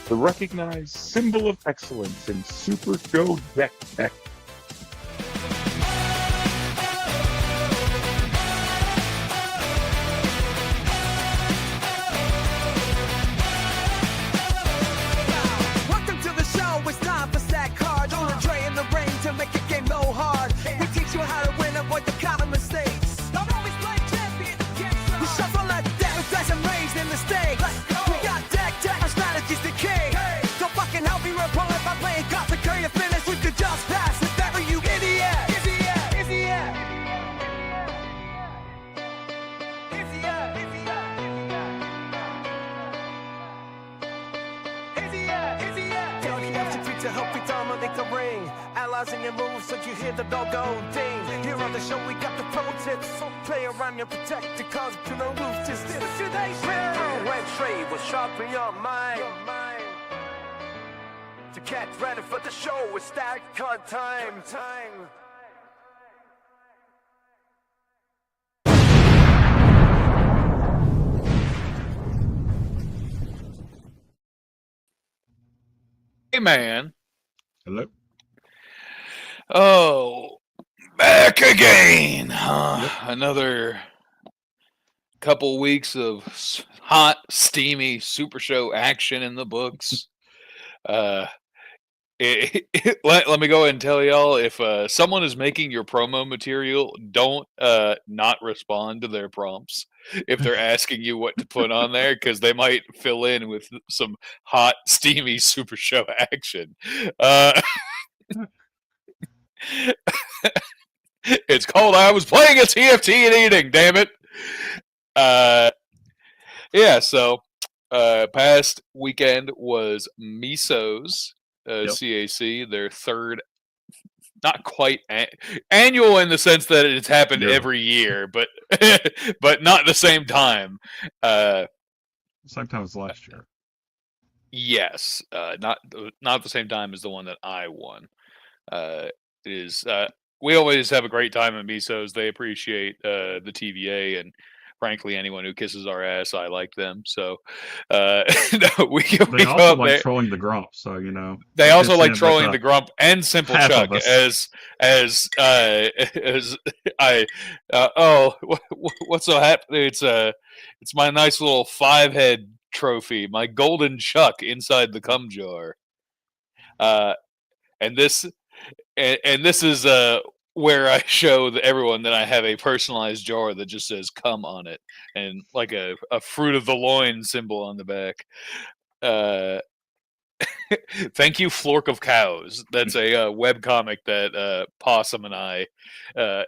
The recognized symbol of excellence in Super Show Deck Tech. Welcome to the show, it's time for stack cards. On a tray in the ring to make your game go hard. We teach you how to win, avoid the common mistakes. Don't always play champion, we shuffle like deck with dice and raise in the stakes. We got deck, our strategy's the king. Don't fucking help me report by playing God to carry the finish. We could just pass it back for you idiot. Idiot. Tell the execute to help you dominate the ring. Allies in your moves so you hear the bell go ding. Here on the show we got the pro tips. Play around and protect the cause you know lose just this. Today when trade will sharpen your mind. To get ready for the show, it's stack card time. Hey, man. Hello. Oh, back again. Another couple weeks of hot, steamy Super Show action in the books. Let me go ahead and tell y'all, if someone is making your promo material, don't not respond to their prompts if they're asking you what to put on there, because they might fill in with some hot, steamy Super Show action. It's called I Was Playing a TFT and Eating, damn it. Yeah, so past weekend was Miso's CAC, their third, not quite annual in the sense that it's happened every year, but but not at the same time. Same time as last year. Yes, not at the same time as the one that I won. We always have a great time at Miso's. They appreciate the TVA, and frankly, anyone who kisses our ass, I like them. So no, They also like trolling the Grump, so you know. They also like trolling the Grump and Simple Chuck as I what's so happy? It's my nice little 5-head trophy, my golden Chuck inside the cum jar. And this is where I show everyone that I have a personalized jar that just says "come" on it, and like a fruit of the loin symbol on the back. Thank you, Flork of Cows. That's a web comic that Possum and I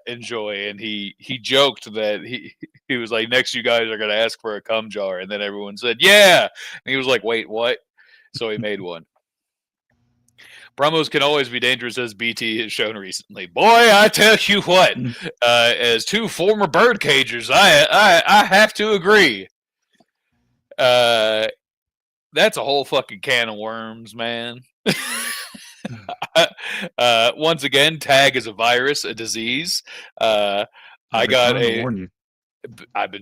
enjoy, and he joked that he was like, next you guys are gonna ask for a cum jar, and then everyone said yeah, and he was like, wait, what? So he made one. Promos can always be dangerous, as BT has shown recently. Boy, I tell you what, as two former bird cagers, I have to agree. That's a whole fucking can of worms, man. Once again, tag is a virus, a disease. I've been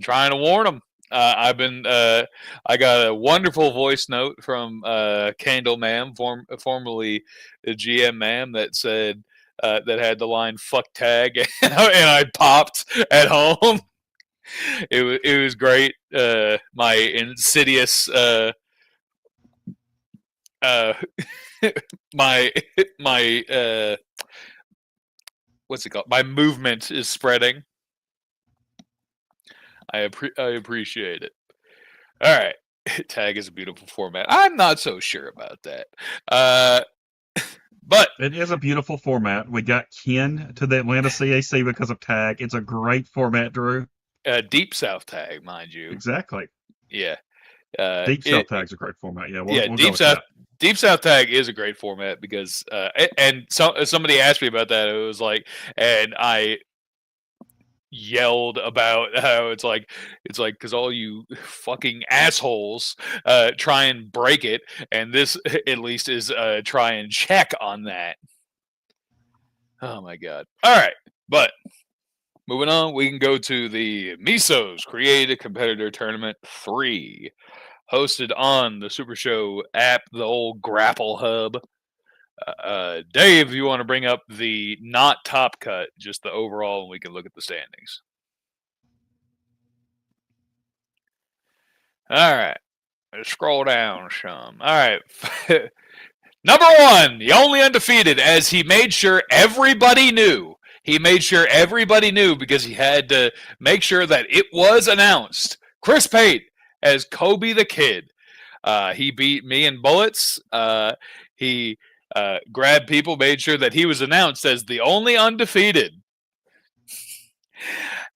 trying to warn them. I got a wonderful voice note from Candle Ma'am, formerly GM Ma'am, that said that had the line "fuck tag," and I popped at home. It was great. My insidious my what's it called? My movement is spreading. I appreciate it. All right. Tag is a beautiful format. I'm not so sure about that. But it is a beautiful format. We got Ken to the Atlanta CAC because of tag. It's a great format, Drew. Deep South tag, mind you. Exactly. Yeah. Deep South tag's a great format. Yeah. We'll Deep South tag is a great format because, and somebody asked me about that. It was like, and I yelled about how it's like because all you fucking assholes try and break it, and this at least is try and check on that. Oh my god. All right, but moving on, we can go to the Misos Create a Competitor Tournament 3, hosted on the Super Show app, the old Grapple Hub. Dave, you want to bring up the not top cut, just the overall, and we can look at the standings. All right. Let's scroll down some. All right. Number 1, the only undefeated, as he made sure everybody knew. He made sure everybody knew because he had to make sure that it was announced. Chris Pate as Kobe the Kid. He beat me in bullets. He grabbed people, made sure that he was announced as the only undefeated.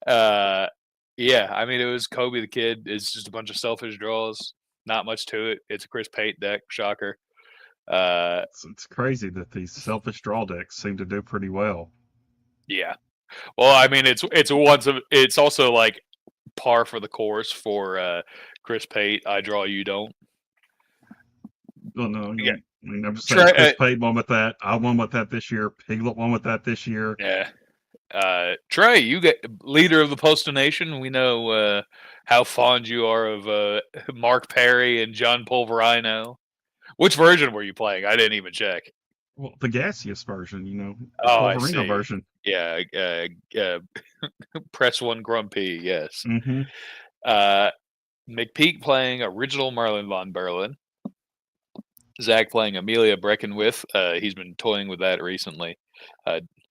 Yeah, I mean, it was Kobe the Kid. It's just a bunch of selfish draws. Not much to it. It's a Chris Pate deck. Shocker. It's crazy that these selfish draw decks seem to do pretty well. Yeah. Well, I mean, it's also like par for the course for Chris Pate. I draw, you don't. Well, no, Yeah. I mean, I'm just saying Chris Pate won with that. I won with that this year. Piglet won with that this year. Yeah. Trey, you get leader of the Postal Nation. We know how fond you are of Mark Perry and John Pulverino. Which version were you playing? I didn't even check. Well, the gaseous version, the Pulverino version. Yeah, Press One Grumpy, yes. Mm-hmm. McPeak playing original Marlon von Berlin. Zach playing Amelia Breckenwith. He's been toying with that recently.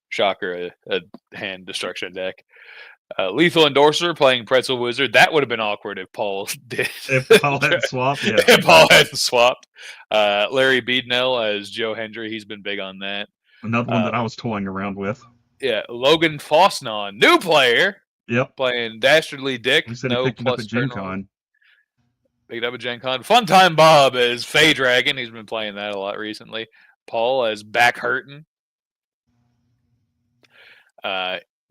Shocker, a hand destruction deck. Lethal Endorser playing Pretzel Wizard. That would have been awkward if Paul did. If Paul hadn't swapped, yeah. If Paul hadn't swapped. Larry Beadnell as Joe Hendry. He's been big on that. Another one that I was toying around with. Yeah, Logan Fosnon, new player. Yep. Playing Dastardly Dick. He said he picked up at Gen Con. Picked up at Gen Con. Funtime Bob as Fey Dragon. He's been playing that a lot recently. Paul as Back Hurtin'.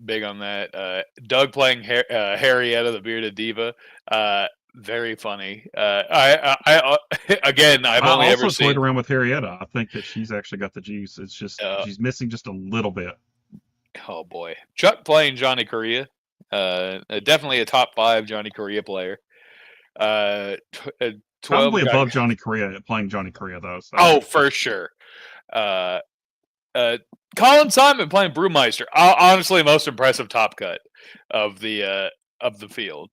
Big on that. Doug playing Harrietta, the Bearded Diva. Very funny. Again, I've only ever seen. Toyed around with Harrietta. I think that she's actually got the juice. It's just she's missing just a little bit. Oh boy, Chuck playing Johnny Correa. Definitely a top 5 Johnny Correa player. 12 Probably above Johnny Correa playing Johnny Correa though. So. Oh, for sure. Colin Simon playing Brewmeister. Honestly, most impressive top cut of the field.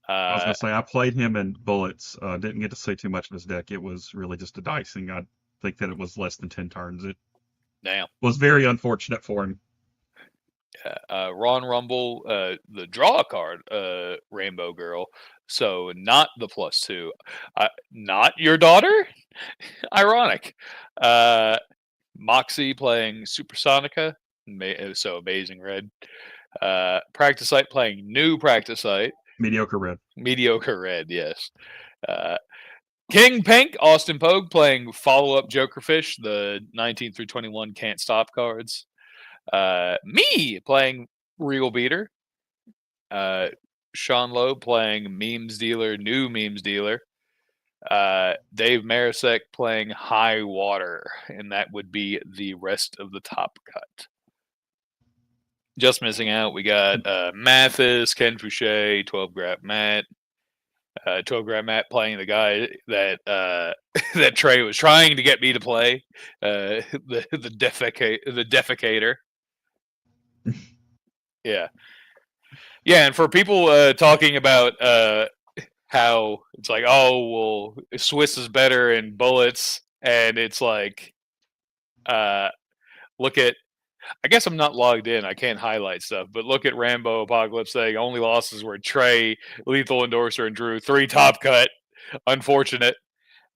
I was gonna say I played him in bullets. Didn't get to see too much of his deck. It was really just a dicing. I think that it was less than 10 turns. It was very unfortunate for him. Ron Rumble, the draw card, Rainbow Girl. So not the +2. Not your daughter? Ironic. Moxie playing Supersonica. So Amazing Red. Practice Site playing New Practice Site. Mediocre Red. Mediocre Red, yes. King Pink, Austin Pogue playing follow-up Jokerfish, the 19 through 21 can't stop cards. Me playing Regal Beater. Sean Lowe playing Memes Dealer, New Memes Dealer. Dave Marasek playing High Water, and that would be the rest of the top cut. Just missing out, we got Mathis, Ken Fouché, 12 Grap Matt. 12 Grap Matt playing the guy that that Trey was trying to get me to play, the defecator. Yeah. Yeah, and for people talking about how it's like, oh, well, Swiss is better in bullets, and it's like, look at, I guess I'm not logged in, I can't highlight stuff, but look at Rambo Apocalypse saying only losses were Trey, Lethal Endorser, and Drew. 3 top cut. Unfortunate.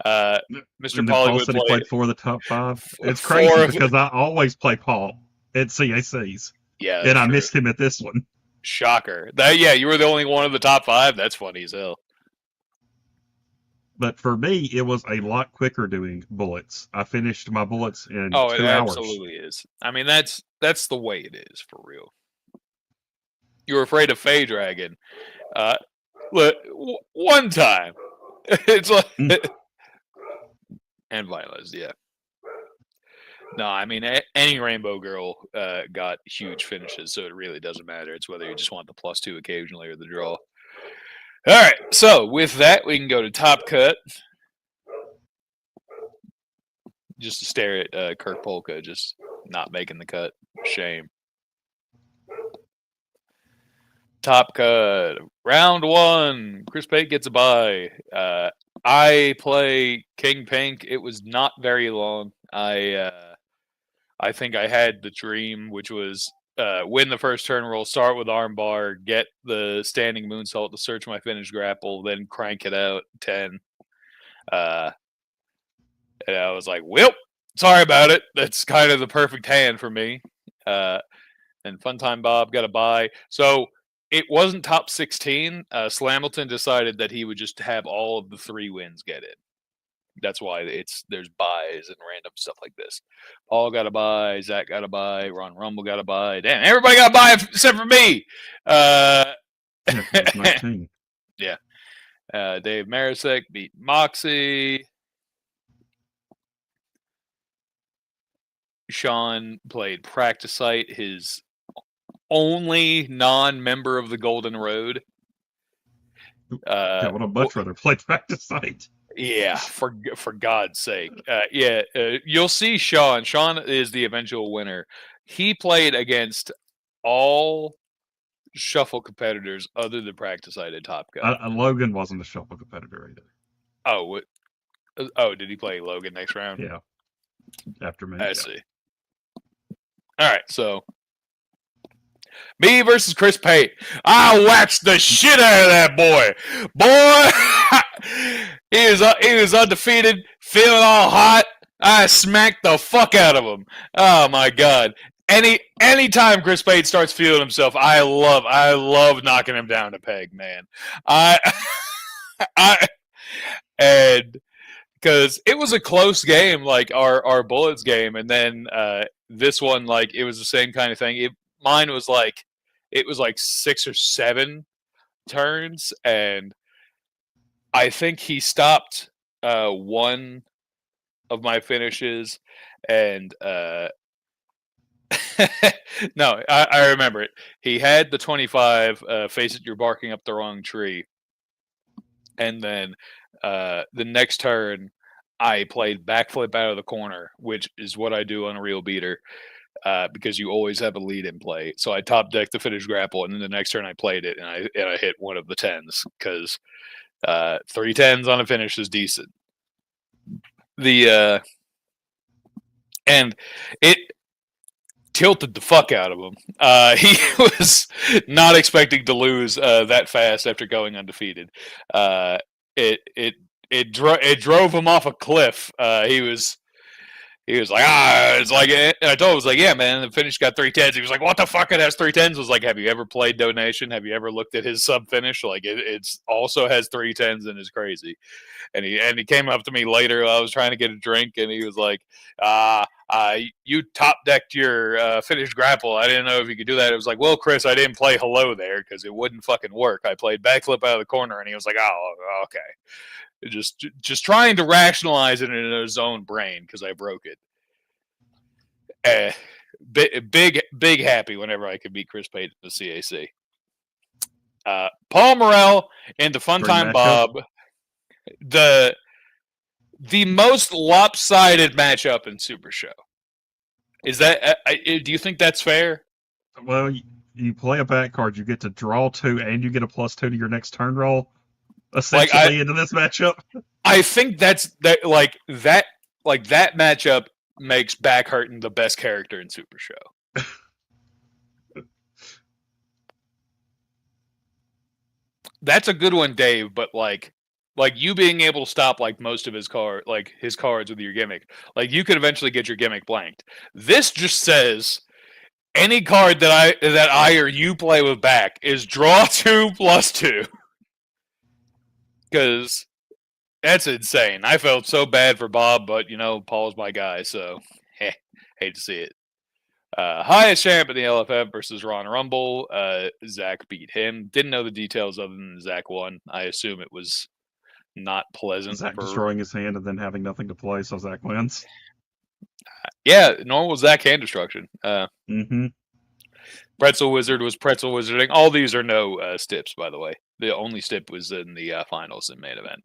Mr. Pollywood said he played 4 of the top 5. It's crazy because I always play Paul at CACs. Yeah, and I missed him at this one. Shocker. Yeah, you were the only one of the top 5. That's funny as hell. But for me, it was a lot quicker doing bullets. I finished my bullets in 2 hours. It absolutely is. I mean, that's the way it is for real. You were afraid of Fey Dragon. Look, one time. It's like and Violence, yeah. No, I mean any Rainbow Girl got huge finishes, so it really doesn't matter. It's whether you just want the +2 occasionally or the draw. All right, so with that, we can go to Top Cut. Just to stare at Kirk Polka, just not making the cut. Shame. Top Cut. Round 1. Chris Pate gets a bye. I play King Pink. It was not very long. I think I had the dream, which was win the first turn roll, start with armbar, get the standing moonsault to search my finish grapple, then crank it out 10. And I was like, well, sorry about it. That's kind of the perfect hand for me. And Funtime Bob got a bye. So it wasn't top 16. Slamilton decided that he would just have all of the 3 wins get in. That's why there's buys and random stuff like this. Paul got a buy. Zach got a buy. Ron Rumble got a buy. Damn, everybody got a buy except for me. Yeah. Dave Marasek beat Moxie. Sean played Practice Site, his only non-member of the Golden Road. I would much rather play Practice Site. Yeah, for God's sake. You'll see Sean. Sean is the eventual winner. He played against all shuffle competitors other than Practice Site at Top Cut. Logan wasn't a shuffle competitor either. Oh, did he play Logan next round? Yeah. After me. I see. All right, so me versus Chris Pate. I waxed the shit out of that boy. He was undefeated, feeling all hot. I smacked the fuck out of him. Oh my god. Anytime Chris Pate starts feeling himself, I love knocking him down a peg, man. And because it was a close game, like our Bullets game, and then this one, like, it was the same kind of thing. Mine was like, it was like 6 or 7 turns, and I think he stopped one of my finishes, and no, I remember it. He had the 25, face it, you're barking up the wrong tree, and then the next turn, I played backflip out of the corner, which is what I do on a real beater, because you always have a lead in play. So I top decked the finish grapple, and then the next turn I played it, and I hit one of the 10s, because 3 10s on a finish is decent. And it tilted the fuck out of him. He was not expecting to lose that fast after going undefeated. It drove him off a cliff. He was like, it's like, and I told him, I was like, yeah, man, the finish got 3 10s. He was like, what the fuck? It has 3 10s. I was like, have you ever played Donation? Have you ever looked at his sub finish? Like, it's also has 3 10s and is crazy. And he came up to me later. I was trying to get a drink, and he was like, you top decked your finish grapple. I didn't know if you could do that. It was like, well, Chris, I didn't play hello there because it wouldn't fucking work. I played backflip out of the corner, and he was like, oh, okay. Just trying to rationalize it in his own brain because I broke it. Big happy whenever I could beat Chris Pate at the CAC. Paul Morrell into Funtime Bob. The most lopsided matchup in Super Show. Is that? Do you think that's fair? Well, you play a back card, you get to draw 2, and you get a +2 to your next turn roll. Essentially, into this matchup. I think that matchup makes Back Hurtin' the best character in Super Show. That's a good one, Dave. But like you being able to stop like most of his cards with your gimmick, like you could eventually get your gimmick blanked. This just says any card that I or you play with back is draw 2 +2. Because that's insane. I felt so bad for Bob, but Paul's my guy, so hate to see it. Highest champ in the LFF versus Ron Rumble. Zach beat him. Didn't know the details other than Zach won. I assume it was not pleasant. Zach destroying his hand and then having nothing to play, so Zach wins. Yeah, normal Zach Hand Destruction. Mm-hmm. Pretzel Wizard was Pretzel Wizarding. All these are no stips, by the way. The only stip was in the finals and main event.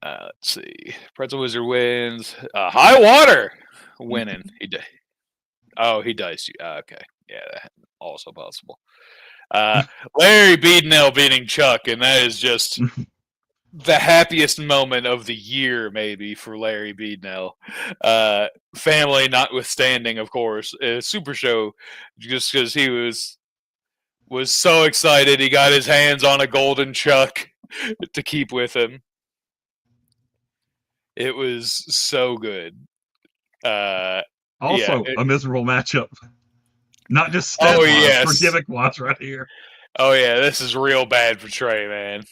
Let's see. Pretzel Wizard wins. High Water winning. He diced you. Okay. Yeah, that's also possible. Larry Beadnell beating Chuck, and that is just the happiest moment of the year, maybe, for Larry Beadnell. Family notwithstanding, of course. Super Show, just because he was so excited. He got his hands on a golden Chuck to keep with him. It was so good. A miserable matchup. Not just stat yes. for gimmick wise right here. Oh yeah, this is real bad for Trey, man.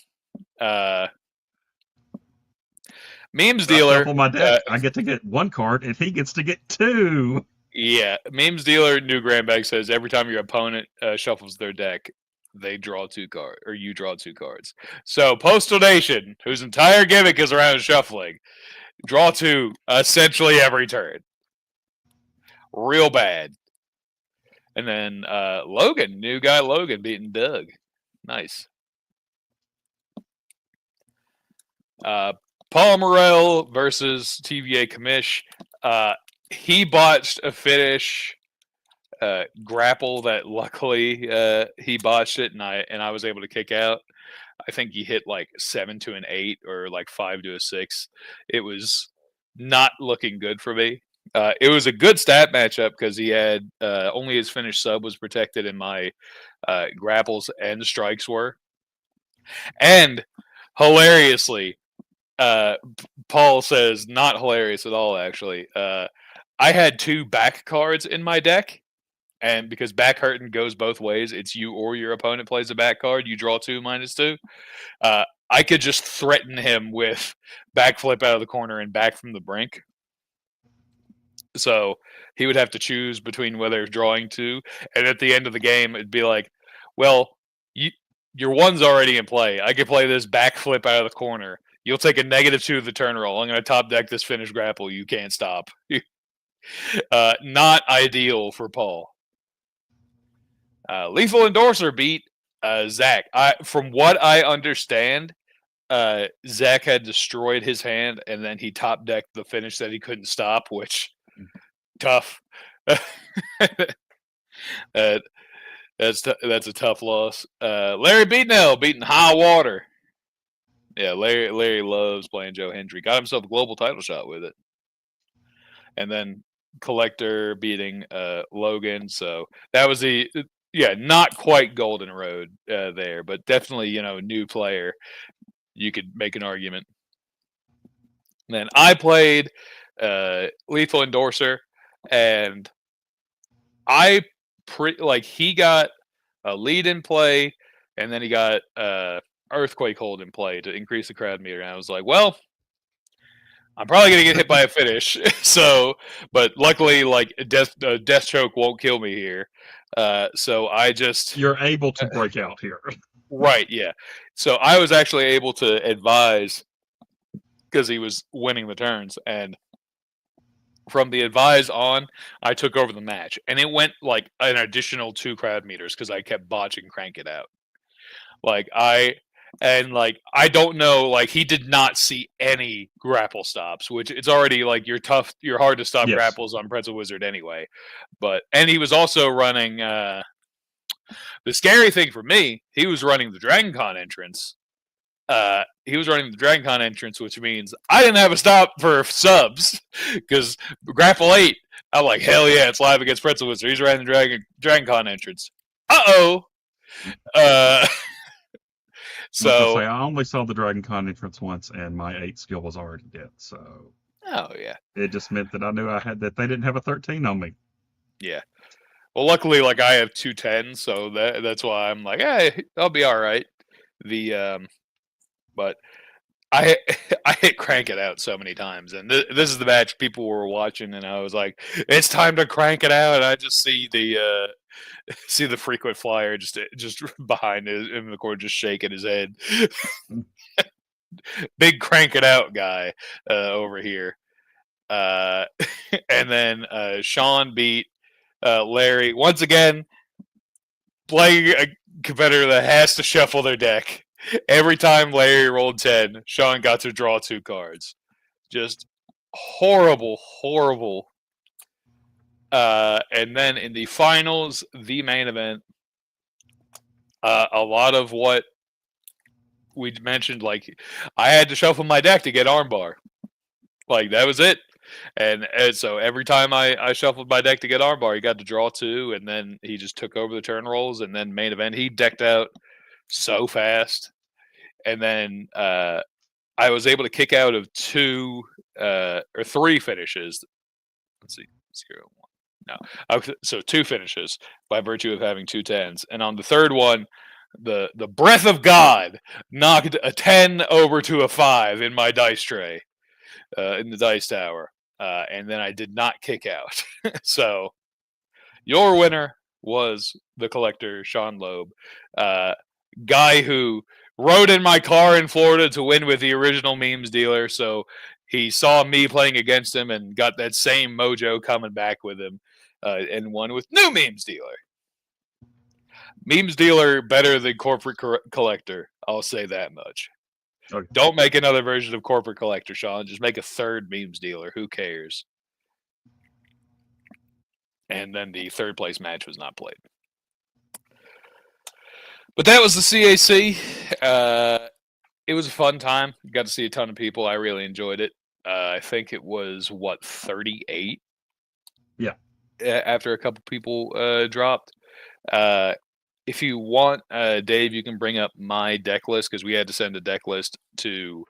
Memes Dealer. On my deck, I get to get one card, and he gets to get two. Yeah, Memes Dealer New Grandbag says every time your opponent shuffles their deck, they draw two cards, or you draw two cards. So Postal Nation, whose entire gimmick is around shuffling, draw two essentially every turn. Real bad. And then Logan, new guy Logan beating Doug. Nice. Paul Morrell versus TVA Commish. He botched a finish grapple that luckily he botched it, and I was able to kick out. I think he hit like 7 to an 8 or like 5 to a 6. It was not looking good for me. It was a good stat matchup because he had only his finished sub was protected, and my grapples and strikes were. And hilariously, Paul says, not hilarious at all, actually. I had 2 back cards in my deck, and because back hurting goes both ways, it's you or your opponent plays a back card, you draw 2 -2. I could just threaten him with backflip out of the corner and back from the brink. So he would have to choose between whether drawing 2, and at the end of the game, it'd be like, well, your 1's already in play. I could play this backflip out of the corner. You'll take a -2 to the turn roll. I'm going to top deck this finish grapple. You can't stop. Not ideal for Paul. Lethal Endorser beat Zach. From what I understand, Zach had destroyed his hand, and then he top decked the finish that he couldn't stop, which tough. That's a tough loss. Larry Beadnell beating High Water. Yeah, Larry loves playing Joe Hendry. Got himself a global title shot with it. And then Collector beating Logan. So that was not quite Golden Road there, but definitely, new player. You could make an argument. And then I played Lethal Endorser, and he got a lead in play, and then he got Earthquake hold in play to increase the crowd meter. And I was like, well, I'm probably going to get hit by a finish. But luckily, Death Choke won't kill me here. So you're able to break out here. Right, yeah. So I was actually able to advise because he was winning the turns, and from the advise on, I took over the match, and it went like an additional 2 crowd meters because I kept botching Crank It Out. I don't know, he did not see any grapple stops, which it's already you're hard to stop grapples on Pretzel Wizard anyway. And he was also running the scary thing for me, he was running the Dragon Con entrance. Which means I didn't have a stop for subs because Grapple 8, I'm like, hell yeah, it's live against Pretzel Wizard. He's running the Dragon Con entrance. So I only saw the Dragon Con entrance once, and my 8 skill was already dead. So yeah, it just meant that I knew that they didn't have a 13 on me. Yeah. Well, luckily, I have 2 10s, so that's why I'm like, hey, I'll be all right. But I hit Crank It Out so many times, and this is the match people were watching, and I was like, it's time to crank it out. And I just see the frequent flyer just behind him in the corner, just shaking his head. Big Crank It Out guy over here. And then Sean beat Larry. Once again, playing a competitor that has to shuffle their deck. Every time Larry rolled 10, Sean got to draw 2 cards. Just horrible, horrible. And then in the finals, the main event, a lot of what we mentioned, like, I had to shuffle my deck to get armbar. Like, that was it. And so every time I shuffled my deck to get armbar, he got to draw 2, and then he just took over the turn rolls. And then main event, he decked out so fast. And then I was able to kick out of 2 or 3 finishes. Let's see, 0, 1. No, so 2 finishes by virtue of having 2 10s. And on the third one, the breath of God knocked a 10 over to a 5 in my dice tray, in the dice tower. And then I did not kick out. So your winner was the collector, Sean Loeb, guy who rode in my car in Florida to win with the original memes dealer. So he saw me playing against him and got that same mojo coming back with him, and won with new memes dealer. Memes dealer better than corporate collector. I'll say that much. Okay. Don't make another version of corporate collector, Sean. Just make a third memes dealer. Who cares? And then the third place match was not played. But that was the CAC. It was a fun time. Got to see a ton of people. I really enjoyed it. I think it was, 38? Yeah. After a couple people dropped. If you want, Dave, you can bring up my deck list, because we had to send a deck list to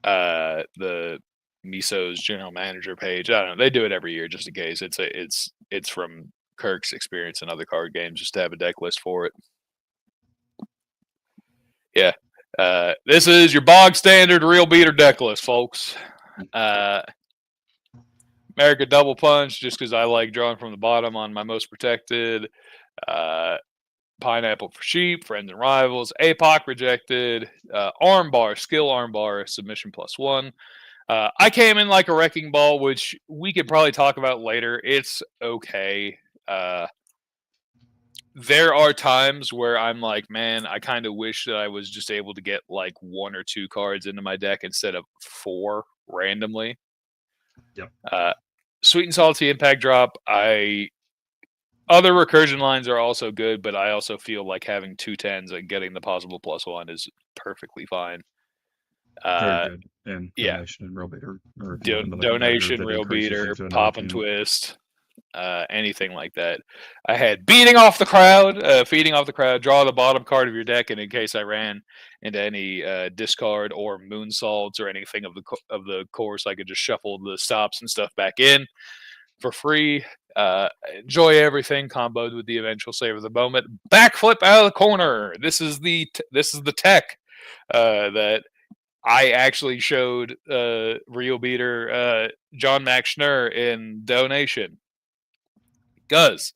the Miso's general manager page. I don't know. They do it every year just in case. It's from Kirk's experience in other card games, just to have a deck list for it. Yeah. This is your bog standard real beater deck list, folks. America Double Punch, just because I like drawing from the bottom on my most protected. Pineapple for Sheep, Friends and Rivals, APOC Rejected, Armbar, Skill Armbar, Submission +1. I came in like a wrecking ball, which we could probably talk about later. It's okay. There are times where I'm like, man, I kind of wish that I was just able to get like 1 or 2 cards into my deck instead of 4 randomly. Yep. Sweet and Salty Impact Drop. Other recursion lines are also good, but I also feel like having 2 10s and getting the possible +1 is perfectly fine. Very good. And donation and real beater. Donation, real beater, pop and twist, anything like that. I had beating off the crowd, feeding off the crowd, draw the bottom card of your deck, and in case I ran into any discard or moonsaults or anything of the course, I could just shuffle the stops and stuff back in for free. Enjoy everything comboed with the eventual save of the moment. Backflip out of the corner. This is the tech that I actually showed real beater John Max Schnurr in donation, because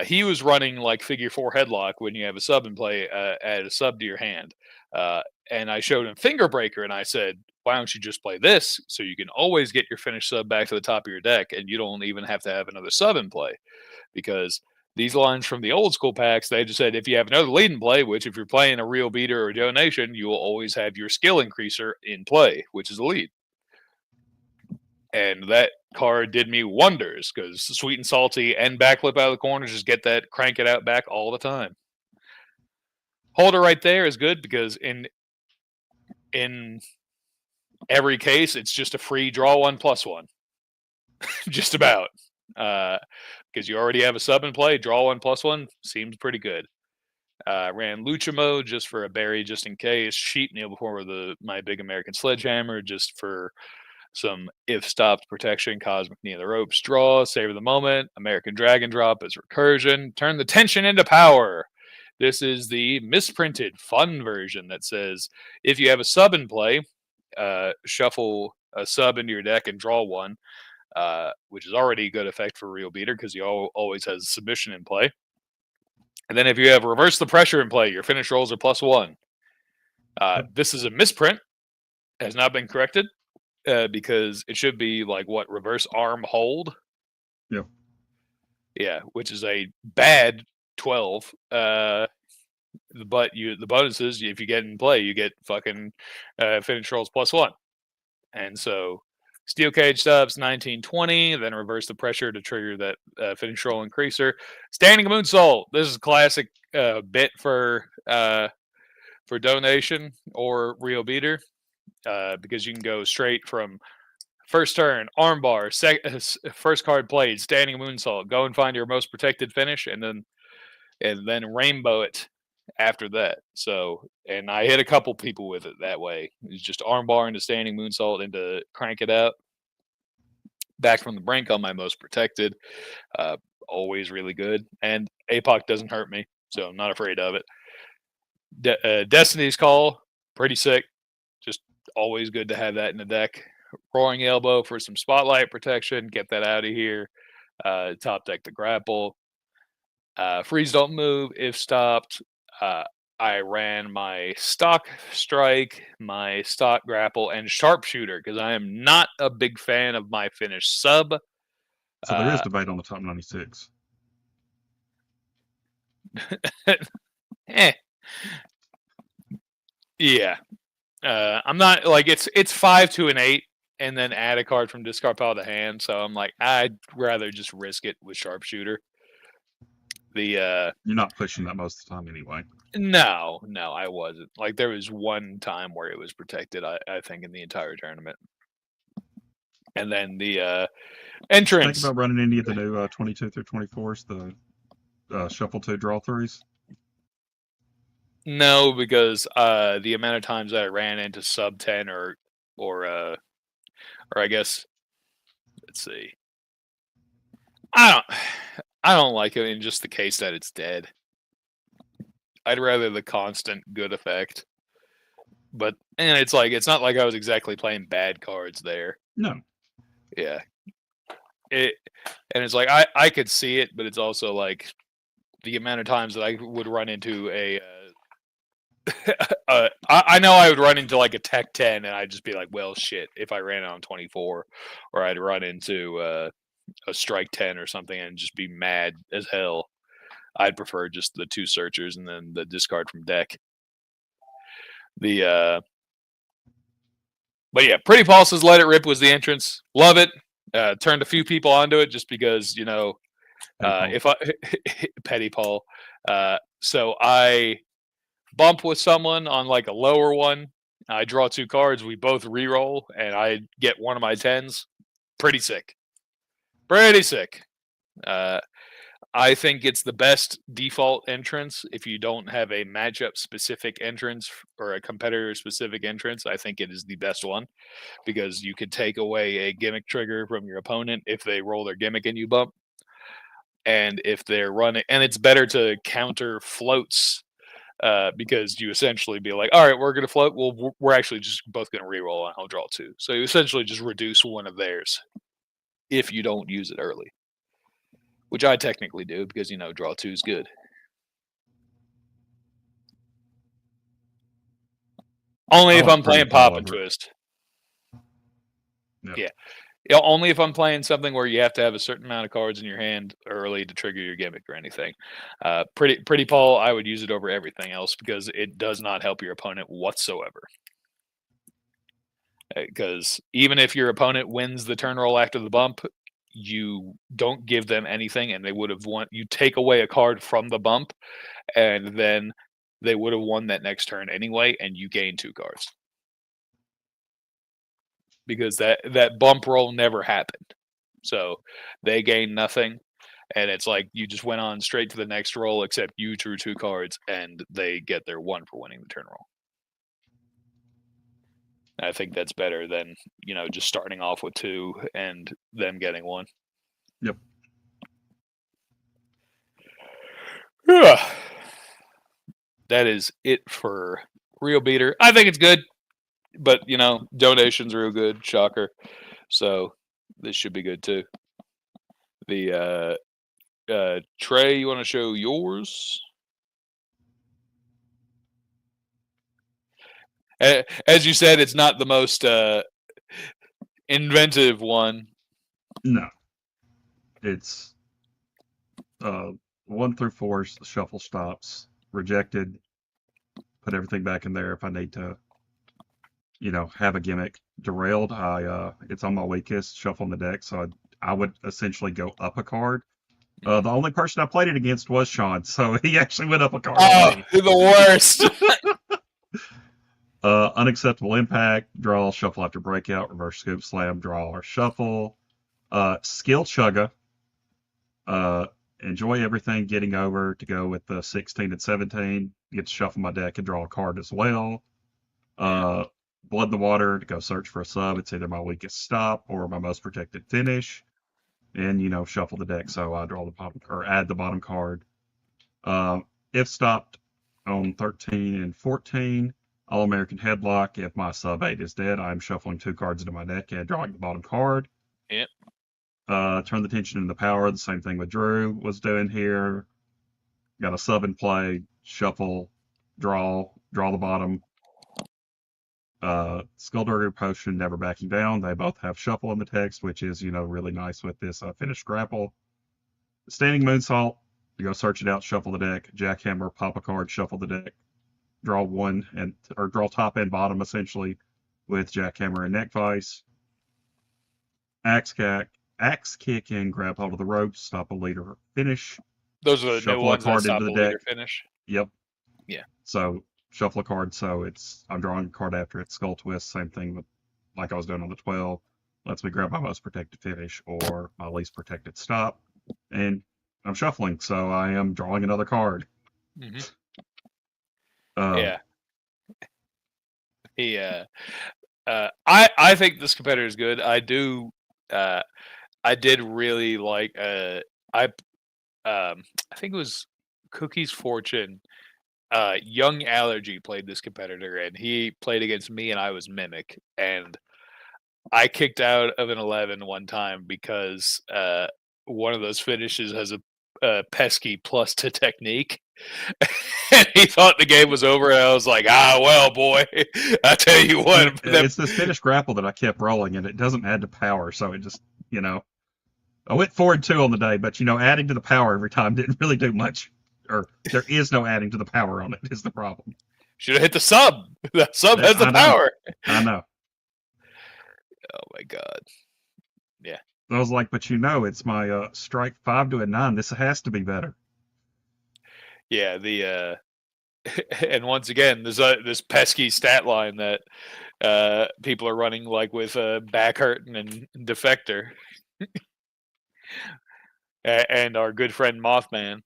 he was running like figure 4 headlock when you have a sub in play, add a sub to your hand, and I showed him Finger Breaker, and I said, why don't you just play this so you can always get your finished sub back to the top of your deck, and you don't even have to have another sub in play? Because these lines from the old school packs, they just said if you have another lead in play, which if you're playing a real beater or a donation, you will always have your skill increaser in play, which is a lead. And that card did me wonders, because Sweet and Salty and Backflip out of the corner just get that crank it out back all the time. Holder right there is good, because in every case, it's just a free draw 1 +1. Just about. Because you already have a sub in play, draw 1 +1 seems pretty good. Ran Lucha Mode just for a berry, just in case. Sheep Kneel before my Big American Sledgehammer, just for some if stopped protection. Cosmic Knee of the Ropes, draw, save of the moment. American Dragon Drop as recursion. Turn the tension into power. This is the misprinted fun version that says if you have a sub in play, shuffle a sub into your deck and draw 1, which is already a good effect for real beater, because he always has submission in play. And then if you have reverse the pressure in play, your finish rolls are +1. This is a misprint, has not been corrected. because it should be like reverse arm hold. Yeah. Yeah, which is a bad 12. But the bonus is if you get in play, you get fucking finish rolls +1. And so steel cage subs 1920, then reverse the pressure to trigger that finish roll increaser. Standing moonsault. This is a classic bit for donation or real beater because you can go straight from first turn, armbar, first card played, standing moonsault. Go and find your most protected finish, and then rainbow it after that. So, and I hit a couple people with it that way. It's just armbar into standing moonsault into crank it out. Back from the brink on my most protected. Always really good. And APOC doesn't hurt me, so I'm not afraid of it. Destiny's Call, pretty sick. Just always good to have that in the deck. Roaring Elbow for some spotlight protection. Get that out of here. Top deck the grapple. Freeze don't move if stopped. I ran my stock strike, my stock grapple, and sharpshooter because I am not a big fan of my finish sub. So there is debate on the top 96. Yeah. I'm not like it's 5 to an 8 and then add a card from discard pile to hand. So I'm like, I'd rather just risk it with sharpshooter. You're not pushing that most of the time anyway. No, I wasn't. Like there was one time where it was protected, I think, in the entire tournament. And then the entrance. Think about running any of the new 22 through 24s, the shuffle 2 draw 3s? No, because the amount of times that I ran into sub 10 or I guess, let's see. I don't like it in just the case that it's dead. I'd rather the constant good effect. And it's not like I was exactly playing bad cards there. No. Yeah. And it's like I could see it, but it's also like the amount of times that I would run into a I know I would run into like a Tech 10 and I'd just be like, well, shit, if I ran it on 24, or I'd run into a Strike 10 or something and just be mad as hell. I'd prefer just the 2 searchers and then the discard from deck. But yeah, Pretty Pulse's Let It Rip was the entrance. Love it. Turned a few people onto it just because, Petty Paul. So I bump with someone on like a lower one. I draw 2 cards. We both reroll, and I get one of my 10s. Pretty sick. I think it's the best default entrance if you don't have a matchup specific entrance or a competitor specific entrance. I think it is the best one because you could take away a gimmick trigger from your opponent if they roll their gimmick and you bump. And if they're running, and it's better to counter floats because you essentially be like, all right, we're going to float. Well, we're actually just both going to reroll and I'll draw 2. So you essentially just reduce one of theirs if you don't use it early. Which I technically do because, draw 2 is good. Only if I'm playing Pop and Twist. Yeah. Only if I'm playing something where you have to have a certain amount of cards in your hand early to trigger your gimmick or anything. Pretty Paul, I would use it over everything else because it does not help your opponent whatsoever. Because even if your opponent wins the turn roll after the bump, you don't give them anything, and they would have won. You take away a card from the bump, and then they would have won that next turn anyway, and you gain 2 cards because that bump roll never happened. So they gain nothing, and it's like you just went on straight to the next roll, except you drew 2 cards, and they get their 1 for winning the turn roll. I think that's better than, just starting off with 2 and them getting 1. Yep. Yeah. That is it for Real Beater. I think it's good, but, donation's real good. Shocker. So this should be good too. The Trey, you want to show yours? As you said, it's not the most inventive one. No. It's 1 through 4 shuffle stops, rejected, put everything back in there if I need to, have a gimmick. Derailed, it's on my weakest, shuffle on the deck, so I would essentially go up a card. The only person I played it against was Sean, so he actually went up a card. Oh, the worst. Unacceptable impact, draw, shuffle after breakout, reverse scoop, slam, draw, or shuffle. Skill chugga. Enjoy everything, getting over to go with the 16 and 17. Get to shuffle my deck and draw a card as well. Blood in the water to go search for a sub. It's either my weakest stop or my most protected finish. And, shuffle the deck so I draw the bottom or add the bottom card. If stopped on 13 and 14, All-American Headlock. If my sub 8 is dead, I'm shuffling 2 cards into my deck and drawing the bottom card. Yep. Turn the tension into power. The same thing with Drew was doing here. Got a sub in play, shuffle, draw the bottom. Skullduggery Potion, Never Backing Down. They both have shuffle in the text, which is, really nice with this finished grapple. Standing Moonsault, you go search it out, shuffle the deck. Jackhammer, pop a card, shuffle the deck. Draw one, or draw top and bottom, essentially, with Jackhammer and Neck Vice. Axe Kick and grab hold of the rope, stop a leader finish. Those are the new ones that stop a leader finish. Yep. Yeah. So shuffle a card, so I'm drawing a card after it. Skull Twist, same thing, but like I was doing on the 12. Lets me grab my most protected finish or my least protected stop. And I'm shuffling, so I am drawing another card. Mm-hmm. Yeah. I think this competitor is good. I did really like I think it was Cookie's Fortune. Young Allergy played this competitor, and he played against me, and I was Mimic, and I kicked out of an 11 one time because one of those finishes has a pesky plus to technique. And he thought the game was over, and I was like, well, boy, I tell you what. It's this finished grapple that I kept rolling, and it doesn't add to power, so it just, I went 4-2 on the day, but, adding to the power every time didn't really do much. Or there is no adding to the power on it is the problem. Should have hit the sub. The sub has the power. I know. Oh, my God. Yeah. I was like, but it's my strike 5 to a 9. This has to be better. Yeah, and once again, there's this pesky stat line that people are running like with Back Hurtin' and Defector. And our good friend Mothman.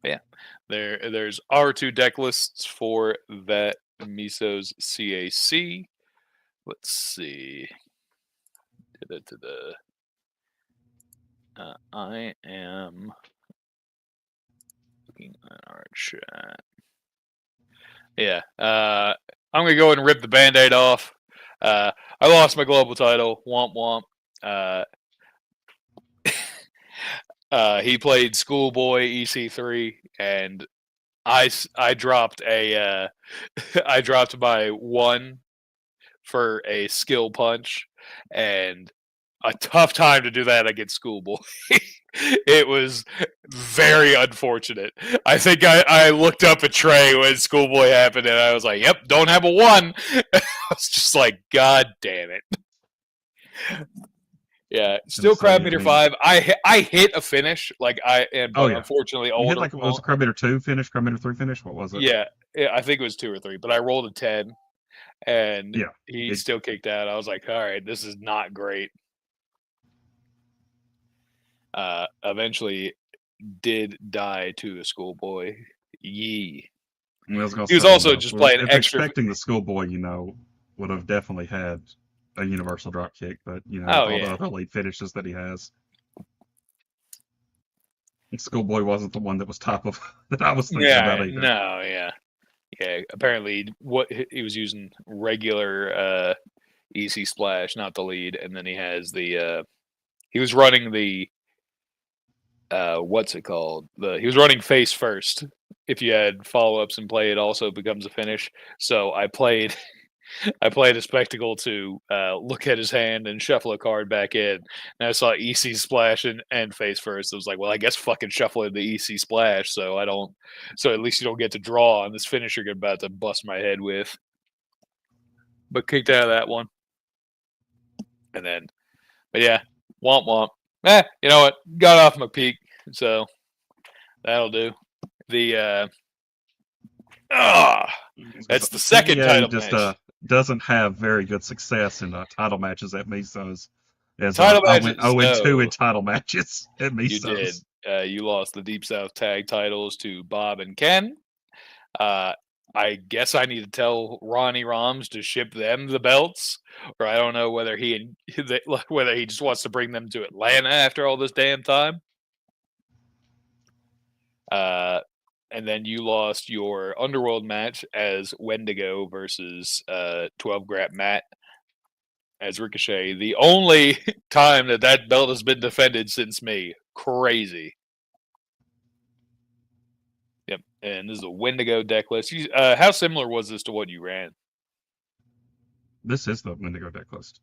Yeah, there's R2 deck lists for that Miso's CAC. Let's see. I am looking at our chat. Yeah, I'm gonna go ahead and rip the Band-Aid off. I lost my global title. Womp womp. He played Schoolboy EC3, and I dropped I dropped my 1 for a skill punch, and a tough time to do that against Schoolboy. It was very unfortunate. I think I looked up a tray when Schoolboy happened, and I was like, "Yep, don't have a 1." I was just like, "God damn it!" Yeah, still Crab Meter 5. I hit a finish, like unfortunately older. You hit was it Crab Meter 2 finish, Crab Meter 3 finish? What was it? Yeah, I think it was 2 or 3, but I rolled a 10, and he still kicked out. I was like, all right, this is not great. Eventually did die to a Schoolboy. Yee. He was also just playing extra. Expecting the Schoolboy, would have definitely had a universal drop kick, but the other lead finishes that he has. And Schoolboy wasn't the one that was top of that I was thinking about either. No, yeah. Apparently, what he was using regular EC Splash, not the lead, and then he has the. He was running the. What's it called? He was running face first. If you had follow-ups and play, it also becomes a finish. So I played I played a spectacle to look at his hand and shuffle a card back in, and I saw EC splash and face first. I was like, well, I guess fucking shuffle in the EC splash, so at least you don't get to draw on this finisher you're about to bust my head with. But kicked out of that one, and then, but yeah, womp womp. You know what? Got off my peak, so that'll do. That's the second title match. Doesn't have very good success in title matches at Misos. As title I matches, went 0-2 in title matches at Misos. You did. You lost the Deep South tag titles to Bob and Ken. I guess I need to tell Ronnie Roms to ship them the belts, or I don't know whether whether he just wants to bring them to Atlanta after all this damn time. And then you lost your Underworld match as Wendigo versus 12 Grap Matt as Ricochet. The only time that belt has been defended since me. Crazy. Yep. And this is a Wendigo deck list. How similar was this to what you ran? This is the Wendigo deck list.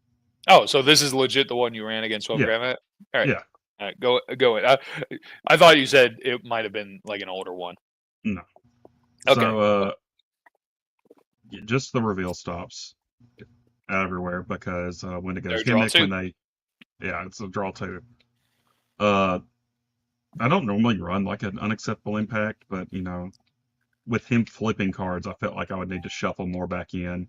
Oh, so this is legit the one you ran against 12 Grap Matt? All right. Yeah. All right, go ahead. I thought you said it might have been like an older one. No. Okay. So, just the reveal stops everywhere because Wendigo's gimmick it's a draw 2. I don't normally run like an unacceptable impact, but with him flipping cards, I felt like I would need to shuffle more back in.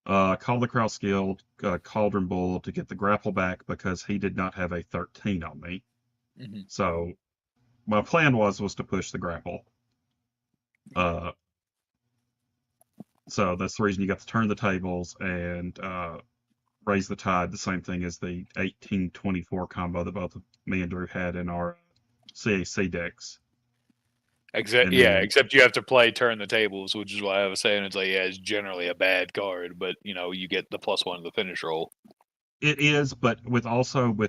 Call the Kraus Guild, Cauldron Bull to get the grapple back because he did not have a 13 on me. Mm-hmm. So my plan was to push the grapple. So that's the reason you got to turn the tables and raise the tide. The same thing as the 18-24 combo that both me and Drew had in our CAC decks. Except you have to play turn the tables, which is why I was saying it's generally a bad card, but you get the +1 to the finish roll. It is, but with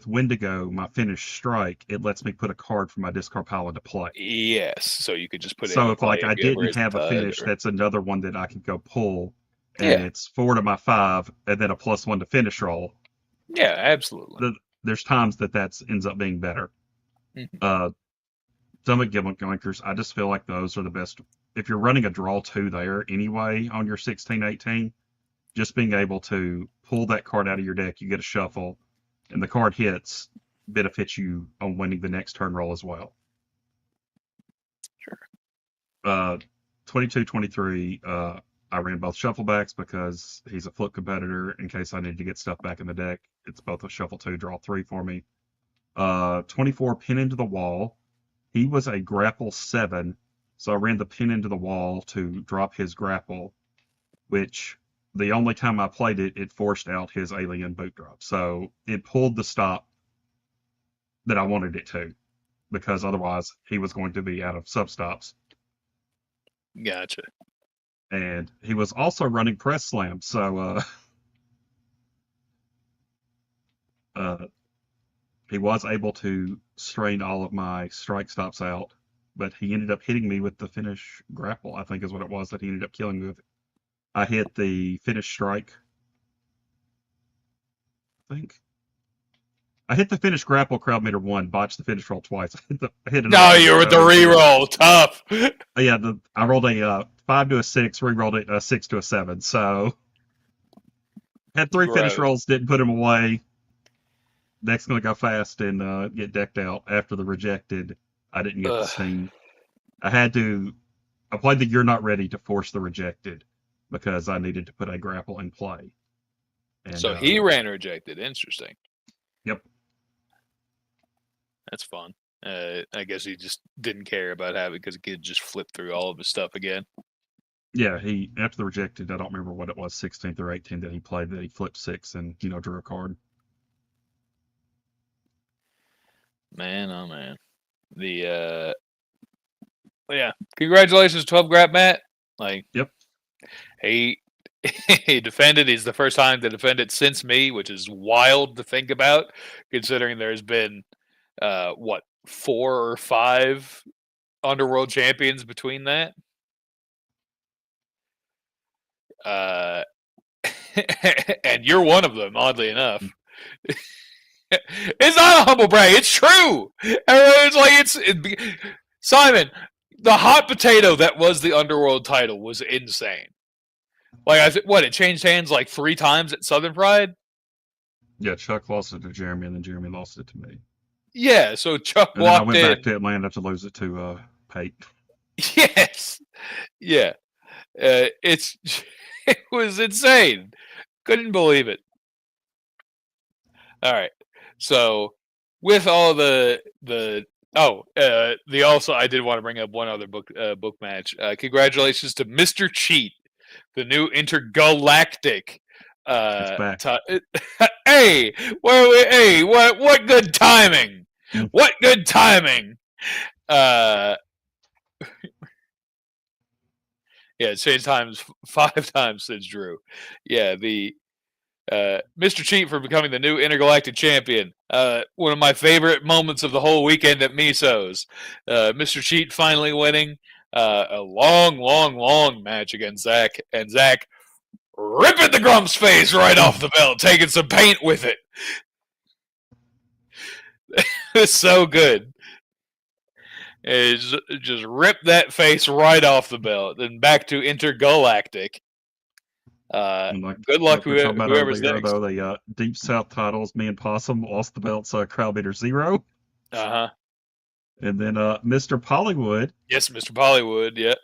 Wendigo, my finish strike, it lets me put a card from my discard pile into play. Yes, so you could just put it. So if I didn't have a finish, that's another one that I could go pull, and it's 4 to my 5, and then a +1 to finish roll. Yeah, absolutely. There's times that ends up being better. Mm-hmm. Stomach Gimmick Yoinkers, I just feel like those are the best. If you're running a draw 2 there anyway on your 16-18, just being able to pull that card out of your deck, you get a shuffle, and the card hits, benefits you on winning the next turn roll as well. Sure. 22-23, I ran both shufflebacks because he's a flip competitor in case I need to get stuff back in the deck. It's both a shuffle 2, draw 3 for me. 24, pin into the wall. He was a grapple 7, so I ran the pin into the wall to drop his grapple, which the only time I played it, it forced out his alien boot drop. So it pulled the stop that I wanted it to, because otherwise he was going to be out of sub-stops. Gotcha. And he was also running press slam, so he was able to strain all of my strike stops out, but he ended up hitting me with the finish grapple, I think is what it was that he ended up killing me with. I hit the finish strike. I hit the finish grapple, crowd meter 1, botched the finish roll twice. I hit no, you were with the reroll. Tough. Yeah, I rolled a 5 to a 6, re-rolled it a 6 to a 7. So had 3 finish rolls, didn't put him away. Deck's gonna go fast and get decked out after the rejected. I didn't get the sting. I played the You're Not Ready to force the rejected because I needed to put a grapple in play. And, so he ran rejected. Interesting. Yep. That's fun. I guess he just didn't care about having because he could just flip through all of his stuff again. Yeah, after the rejected, I don't remember what it was, 16th or 18th that he played, that he flipped 6 and drew a card. Man, oh man. Yeah. Congratulations, 12 Grap Matt. Yep. He defended. He's the first time to defend it since me, which is wild to think about, considering there's been 4 or 5 Underworld champions between that. and you're one of them, oddly enough. It's not a humble brag. It's true. It's like Simon. The hot potato that was the Underworld title was insane. Like it changed hands like 3 times at Southern Pride. Yeah, Chuck lost it to Jeremy, and then Jeremy lost it to me. Yeah, so Chuck and walked in. I went back to Atlanta to lose it to Pate. Yes. Yeah. It was insane. Couldn't believe it. All right. So with all the also I did want to bring up one other book match. Congratulations to Mr. Cheat, the new intergalactic. Hey, what good timing? What good timing? Yeah, it's changed times 5 times since Drew. Yeah, the Mr. Cheat for becoming the new intergalactic champion. One of my favorite moments of the whole weekend at Miso's. Mr. Cheat finally winning a long match against Zach, and Zach ripping the Grump's face right off the belt, taking some paint with it. It's so good. It's just ripped that face right off the belt. Then back to intergalactic. Good luck whoever's next. Though the Deep South titles, me and Possum lost the belts. Crowd Beater 0. And then Mr. Pollywood. Yes, Mr. Pollywood. Yeah.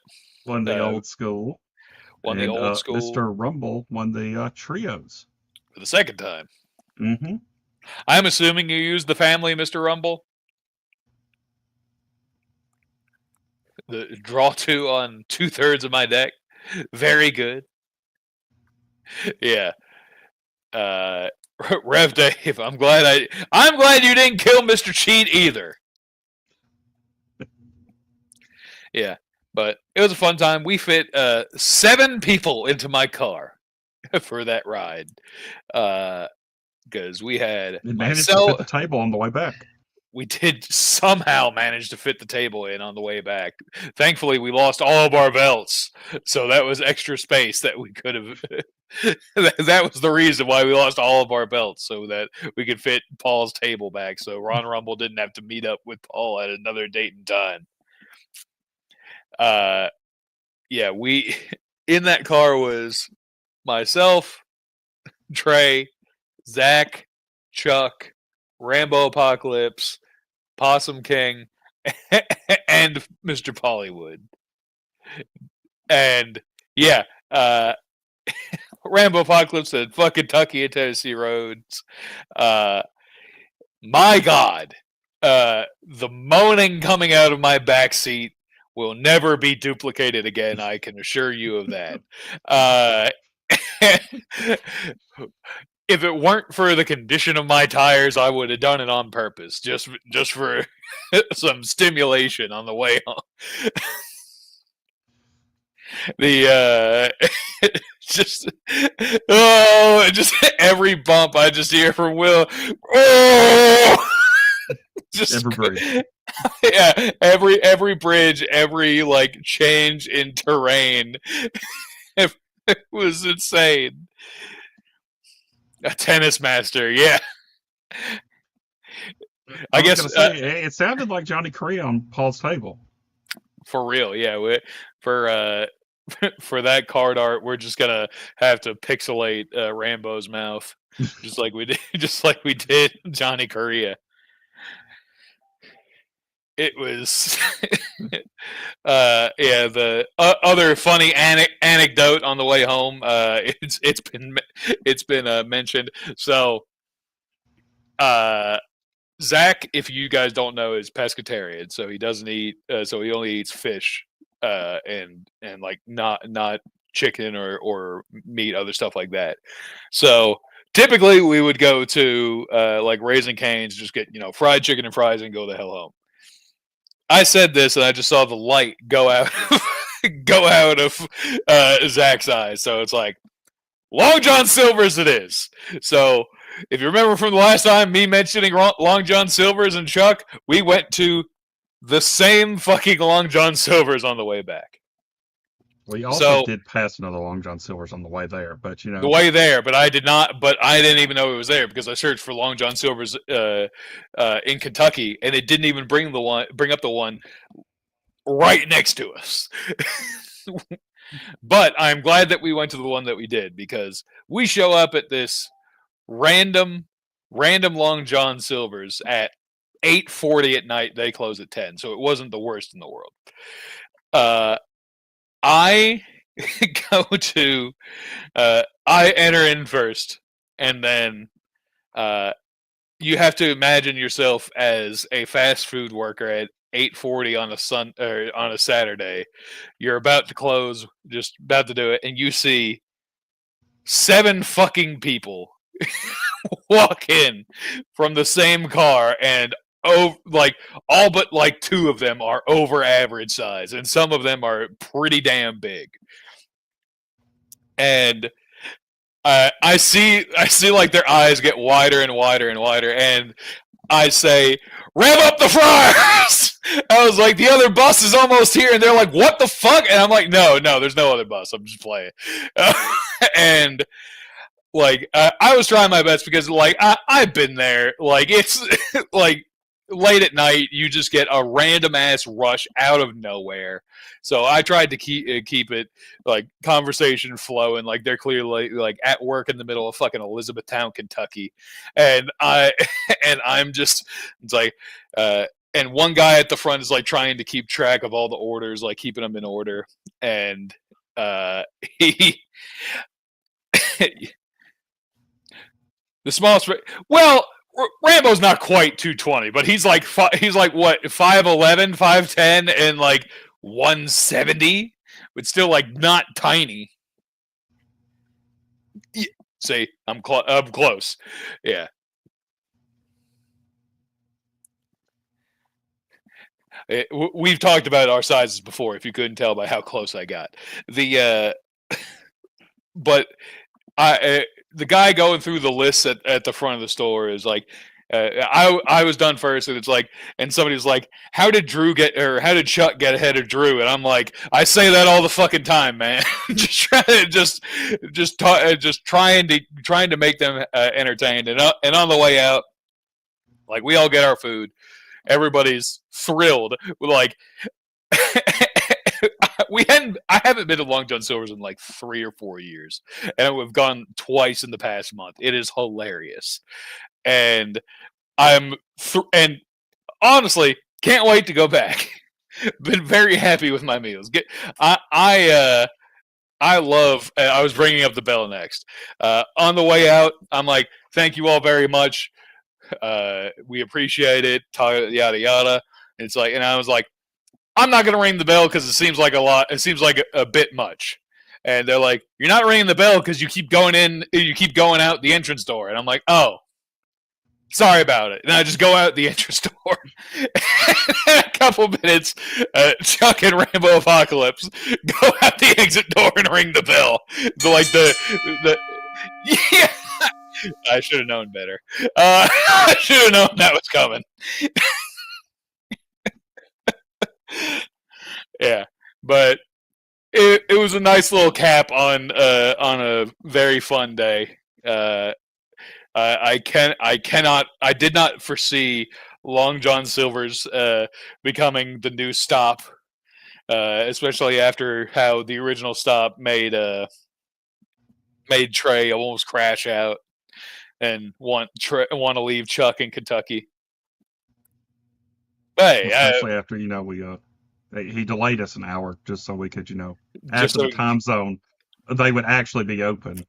Won the old school. The old school. Mr. Rumble won the trios for the second time. Mm-hmm. I'm assuming you used the family, Mr. Rumble. The draw 2 on 2/3 of my deck. Very good. Yeah. Rev Dave, I'm glad you didn't kill Mr. Cheat either. Yeah, but it was a fun time. We fit 7 people into my car for that ride. Because we had managed to fit the table on the way back. We did somehow manage to fit the table in on the way back. Thankfully, we lost all of our belts, so that was extra space that we could have. That was the reason why we lost all of our belts, so that we could fit Paul's table back. So Ron Rumble didn't have to meet up with Paul at another date and time. Yeah, we in that car was myself, Trey, Zach, Chuck, Rambo Apocalypse, Possum King, and Mr. Pollywood. And yeah, Rambo Apocalypse said, "Fuck Kentucky and Tennessee roads." My God, the moaning coming out of my back seat will never be duplicated again. I can assure you of that. If it weren't for the condition of my tires, I would have done it on purpose, just for some stimulation on the way home. Just every bump I just hear from Will. Oh, just every bridge. Yeah, every bridge, every like change in terrain. It was insane. A tennis master, yeah. I guess it sounded like Johnny Correa on Paul's table. For real, yeah. For that card art, we're just gonna have to pixelate Rambo's mouth, just like we did Johnny Correa. It was, yeah. The other funny anecdote on the way home. It's been mentioned. So, Zach, if you guys don't know, is pescatarian. So he doesn't eat. So he only eats fish, and like not chicken or meat, other stuff like that. So typically we would go to like Raising Cane's, just get fried chicken and fries, and go the hell home. I said this, and I just saw the light go out of Zach's eyes. So it's like, Long John Silver's it is. So if you remember from the last time me mentioning Long John Silver's and Chuck, we went to the same fucking Long John Silver's on the way back. We also did pass another Long John Silver's on the way there, but the way there, but I did not. But I didn't even know it was there because I searched for Long John Silver's in Kentucky, and it didn't even bring up the one right next to us. But I'm glad that we went to the one that we did, because we show up at this random Long John Silver's at 8:40 at night. They close at 10, so it wasn't the worst in the world. I go to I enter in first, and then you have to imagine yourself as a fast food worker at 8:40 on a Saturday. You're about to close, just about to do it, and you see 7 fucking people walk in from the same car, and all but 2 of them are over average size, and some of them are pretty damn big. And I see like their eyes get wider and wider and wider, and I say, "Rev up the fryers!" I was like, "The other bus is almost here," and they're like, "What the fuck?" And I'm like, "No, there's no other bus. I'm just playing." And I was trying my best because I've been there. It's late at night, you just get a random ass rush out of nowhere. So I tried to keep it conversation flowing. They're clearly at work in the middle of fucking Elizabethtown, Kentucky, and I'm just, it's and one guy at the front is trying to keep track of all the orders, keeping them in order, and he the smallest. Well, Rambo's not quite 220, but he's what, 5'11", 5'10", and 170, but still not tiny. Yeah, see, I'm close. Yeah. We've talked about our sizes before, if you couldn't tell by how close I got. But the guy going through the lists at the front of the store is I was done first, and it's and somebody's like, how did Chuck get ahead of Drew? And I'm like, I say that all the fucking time, man. just trying to make them entertained, and on the way out, we all get our food, everybody's thrilled. I haven't been to Long John Silver's in 3 or 4 years, and we've gone twice in the past month. It is hilarious, and and honestly can't wait to go back. Been very happy with my meals. I love. I was bringing up the bell next. On the way out, I'm like, thank you all very much. We appreciate it. Yada yada. And it's and I was like, I'm not going to ring the bell because it seems like a lot. It seems like a bit much. And they're like, you're not ringing the bell because you keep going out the entrance door. And I'm like, oh, sorry about it. And I just go out the entrance door. A couple minutes, Chuck and Rambo Apocalypse go out the exit door and ring the bell. Yeah. I should have known better. I should have known that was coming. Yeah, but it was a nice little cap on a very fun day. I did not foresee Long John Silver's becoming the new stop, especially after how the original stop made Trey almost crash out and want to leave Chuck in Kentucky. Hey, especially after he delayed us an hour just so we could after the time zone they would actually be open.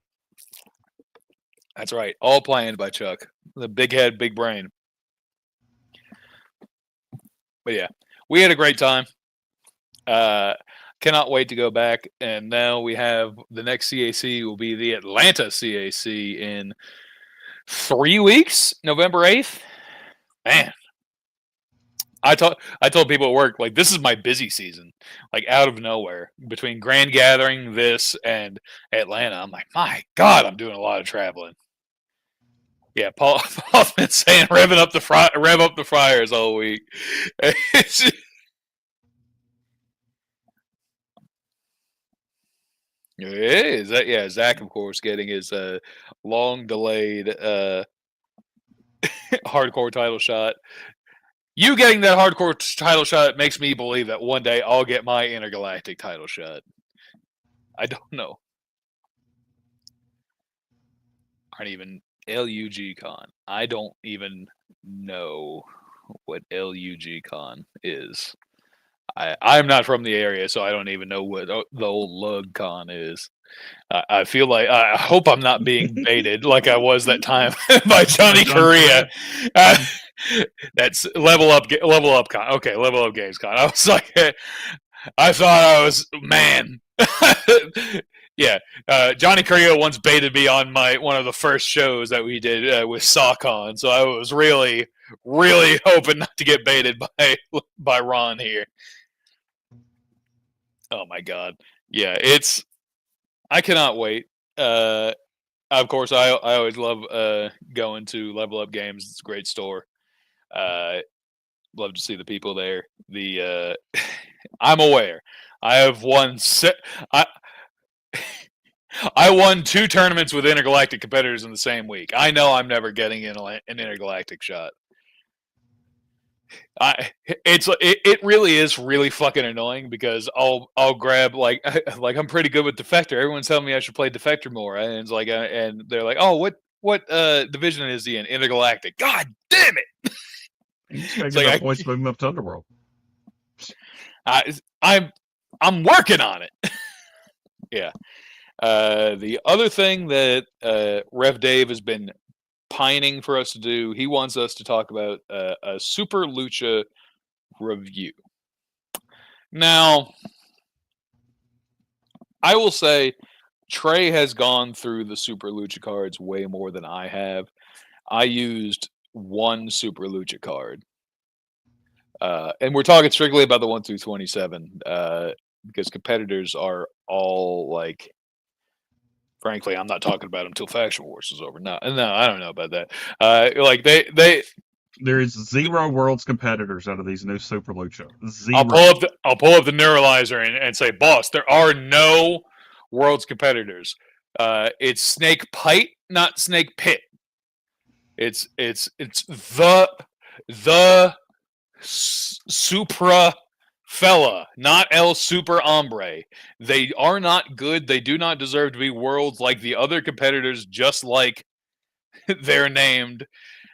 That's right, all planned by Chuck, the big head, big brain. But yeah, we had a great time. Cannot wait to go back, and now we have the next CAC will be the Atlanta CAC in 3 weeks, November 8th. Man. I told people at work, this is my busy season, out of nowhere. Between Grand Gathering, this, and Atlanta, I'm like, my God, I'm doing a lot of traveling. Yeah, Paul's been saying rev up the fryers all week. Is that Zach, of course, getting his long delayed hardcore title shot. You getting that hardcore title shot makes me believe that one day I'll get my intergalactic title shot. I don't know. Aren't even LUG Con. I don't even know what LUG Con is. I'm not from the area, so I don't even know what the old Lug Con is. I feel like I hope I'm not being baited like I was that time by Johnny Correa. That's level up con. Okay, level up games con. I was like, I thought I was man. Yeah, Johnny Correa once baited me on one of the first shows that we did with SawCon, so I was really hoping not to get baited by Ron here. Oh my god, yeah, I cannot wait. Of course, I always love going to Level Up Games. It's a great store. Love to see the people there. I'm aware. I have won. I won 2 tournaments with intergalactic competitors in the same week. I know I'm never getting an intergalactic shot. It really is really fucking annoying because I'll grab like I'm pretty good with Defector. Everyone's telling me I should play Defector more, and it's like and they're like, oh, what division is he in? Intergalactic. God damn it! It's like points moving up to Underworld. I'm working on it. Yeah. The other thing that Rev Dave has been pining for us to do, he wants us to talk about a Super Lucha review. Now, I will say Trey has gone through the Super Lucha cards way more than I have. I used 1 Super Lucha card. And we're talking strictly about the 1 through 27 because competitors are all like, frankly, I'm not talking about them until Faction Wars is over. No, I don't know about that. Like there is 0 Worlds competitors out of these new Super Lucha. 0. I'll pull up the Neuralizer and say, boss, there are no Worlds competitors. It's Snake Pite, not Snake Pit. It's the Supra fella, not El Super Hombre. They are not good. They do not deserve to be worlds like the other competitors, just like they're named.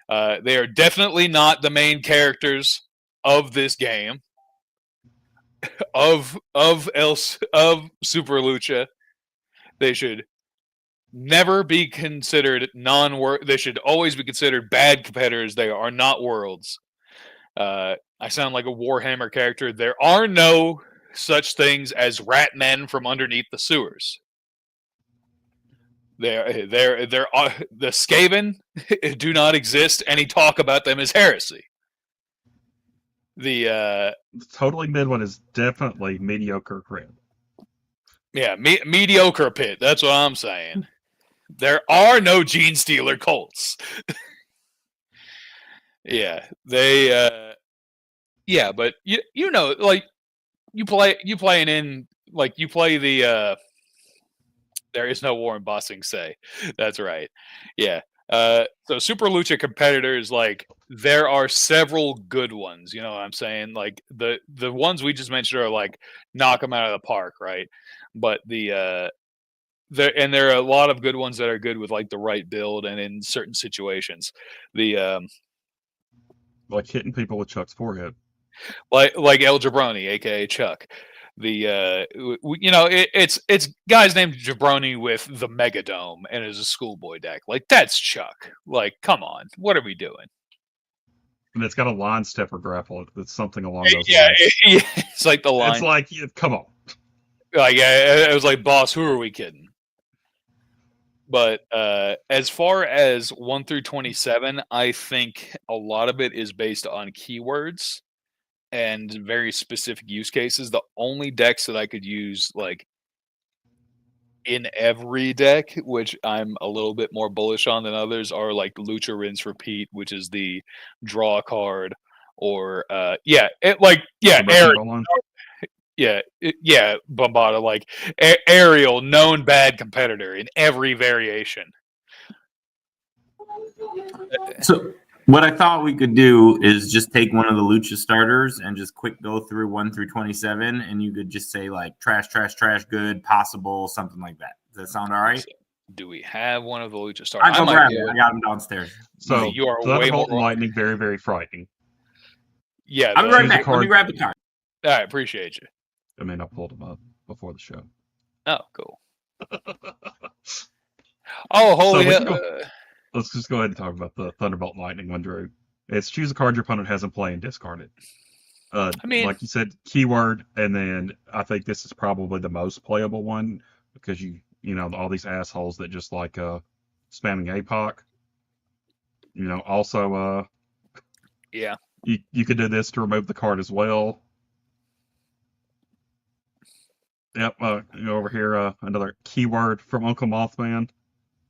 They are definitely not the main characters of this game. Of Super Lucha. They should never be considered they should always be considered bad competitors. They are not worlds. I sound like a Warhammer character. There are no such things as rat men from underneath the sewers. The Skaven do not exist. Any talk about them is heresy. The totally mid one is definitely mediocre crit. Yeah, mediocre pit. That's what I'm saying. There are no Gene Stealer Colts. Yeah, they. Yeah, but you know, like you play the. There is no war in Ba Sing Se. That's right. Yeah. So Super Lucha competitors, like there are several good ones. You know what I'm saying? Like the ones we just mentioned are like knock them out of the park, right? But there are a lot of good ones that are good with like the right build and in certain situations. Like hitting people with Chuck's forehead. Like El Jabroni, aka Chuck. It's guys named Jabroni with the Megadome and is a schoolboy deck. Like that's Chuck. Like, come on, what are we doing? And it's got a line stepper grapple. It's something along those lines. Yeah, it's like the line. It's like, come on. Like, it was like, boss, who are we kidding? But as far as 1 through 27, I think a lot of it is based on keywords and very specific use cases. The only decks that I could use like in every deck, which I'm a little bit more bullish on than others, are like Lucha Rinse Repeat, which is the draw card, or Eric. Bombada, like Ariel, known bad competitor in every variation. So what I thought we could do is just take one of the Lucha starters and just quick go through 1 through 27, and you could just say like trash, trash, trash, good, possible, something like that. Does that sound all right? Do we have one of the Lucha starters? I grab it. I got them downstairs. So you are way Thunderbolt more and Lightning, very, very frightening. Yeah, I'm right back. Let me grab the card. I appreciate you. I mean, I pulled them up before the show. Oh, cool. Oh, holy let's just go ahead and talk about the Thunderbolt and Lightning one, Drew. It's choose a card your opponent has in play and discard it. I mean, like you said, keyword, and then I think this is probably the most playable one because you know, all these assholes that just like spamming APOC. You know, also yeah. You could do this to remove the card as well. Yep, over here, another keyword from Uncle Mothman.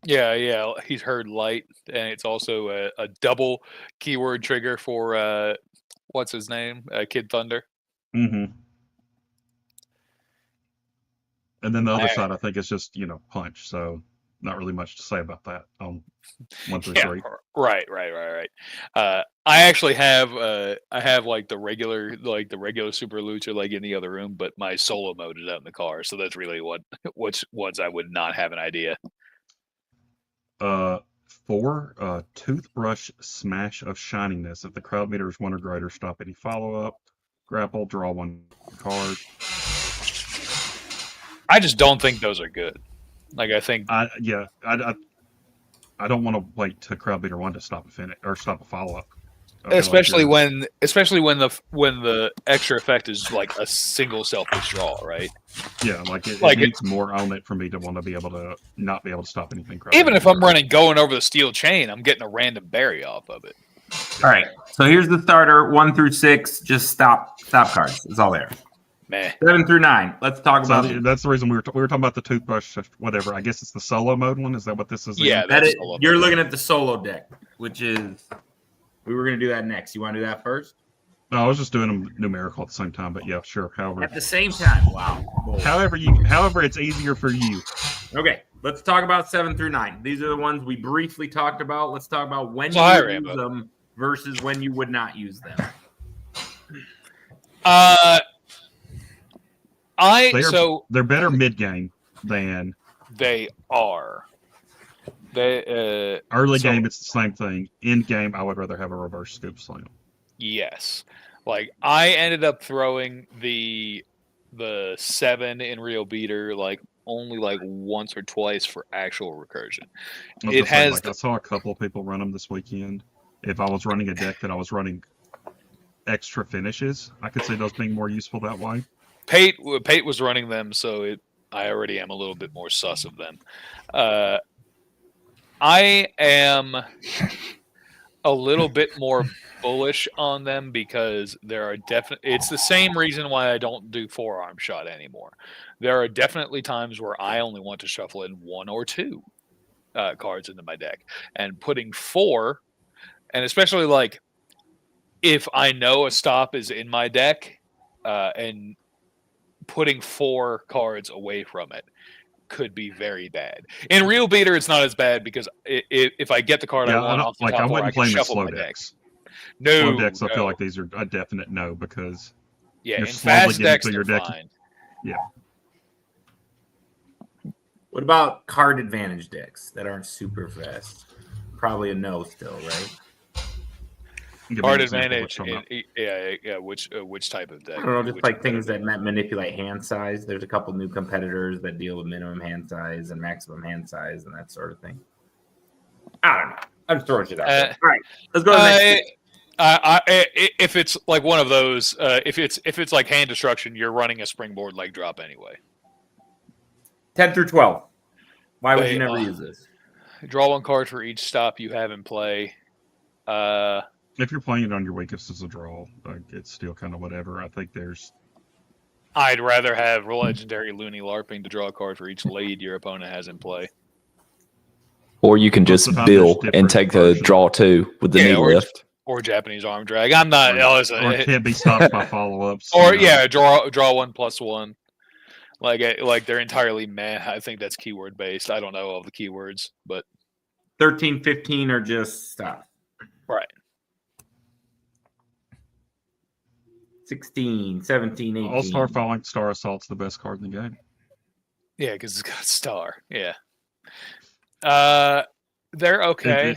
Yeah, he's heard light, and it's also a double keyword trigger for what's his name, Kid Thunder. Mm-hmm. And then the other side, I think, is just punch. So not really much to say about that. 1 through 3. Right. I actually have like the regular Super Lucha like in the other room, but my solo mode is out in the car. So that's really which ones I would not have an idea. 4, Toothbrush Smash of Shininess. If the crowd meter is 1 or greater, stop any follow-up. Grapple, draw 1 card. I just don't think those are good. Like, I think... I don't want to wait to crowd meter 1 to stop a finish or stop a follow-up. Especially when the extra effect is like a single selfish draw, right? Yeah, it needs more on it for me to want to be able to not be able to stop anything. Even if I'm running going over the steel chain, I'm getting a random berry off of it. All right, so here's the starter 1 through 6. Just stop cards. It's all there. Meh. 7 through 9. Let's talk about it. That's the reason we were talking about the toothbrush, whatever. I guess it's the solo mode one. Is that what this is? Yeah, you're looking at the solo deck, which is we were going to do that next. You want to do that first? No, I was just doing them numerical at the same time, but yeah, sure. However, at the same time, wow. However, it's easier for you. Okay, let's talk about 7 through 9. These are the ones we briefly talked about. Let's talk about when you would use them versus when you would not use them. They're better mid game than they are. Early game, it's the same thing. End game, I would rather have a reverse scoop slam. Yes, like I ended up throwing the 7 in Real Beater only once or twice for actual recursion. I saw a couple of people run them this weekend. If I was running a deck that I was running extra finishes, I could see those being more useful that way. Pate was running them, so I already am a little bit more sus of them. I am a little bit more bullish on them because there are it's the same reason why I don't do forearm shot anymore. There are definitely times where I only want to shuffle in 1 or 2 cards into my deck, and putting 4, and especially if I know a stop is in my deck, and putting 4 cards away from it could be very bad. In Real Beater, it's not as bad because if I get the card I want off the top, I wouldn't play shuffle slow my decks. No, slow decks. I feel like these are a definite no because in fast decks, your deck. Fine. Yeah. What about card advantage decks that aren't super fast? Probably a no still, right? Card advantage, which type of deck? I don't know, just things that manipulate hand size. There's a couple new competitors that deal with minimum hand size and maximum hand size and that sort of thing. I don't know. I'm just throwing shit out there. All right, let's go to the next. If it's one of those, if it's like hand destruction, you're running a springboard leg drop anyway. 10 through 12. Why would you never use this? Draw 1 card for each stop you have in play. If you're playing it on your weakest as a draw, it's still kind of whatever. I think I'd rather have legendary Looney LARPing to draw a card for each lead your opponent has in play. Or you can just bill and take the draw 2 with the knee lift. or Japanese arm drag. I'm not. Or can't be stopped by follow-ups. Or draw 1+1. Like they're entirely meh. I think that's keyword based. I don't know all the keywords, but 13, 15 are just stop. Right. 16, 17, 18. All-Star Falling Star Assault's the best card in the game. Yeah, because it's got star. Yeah. They're okay.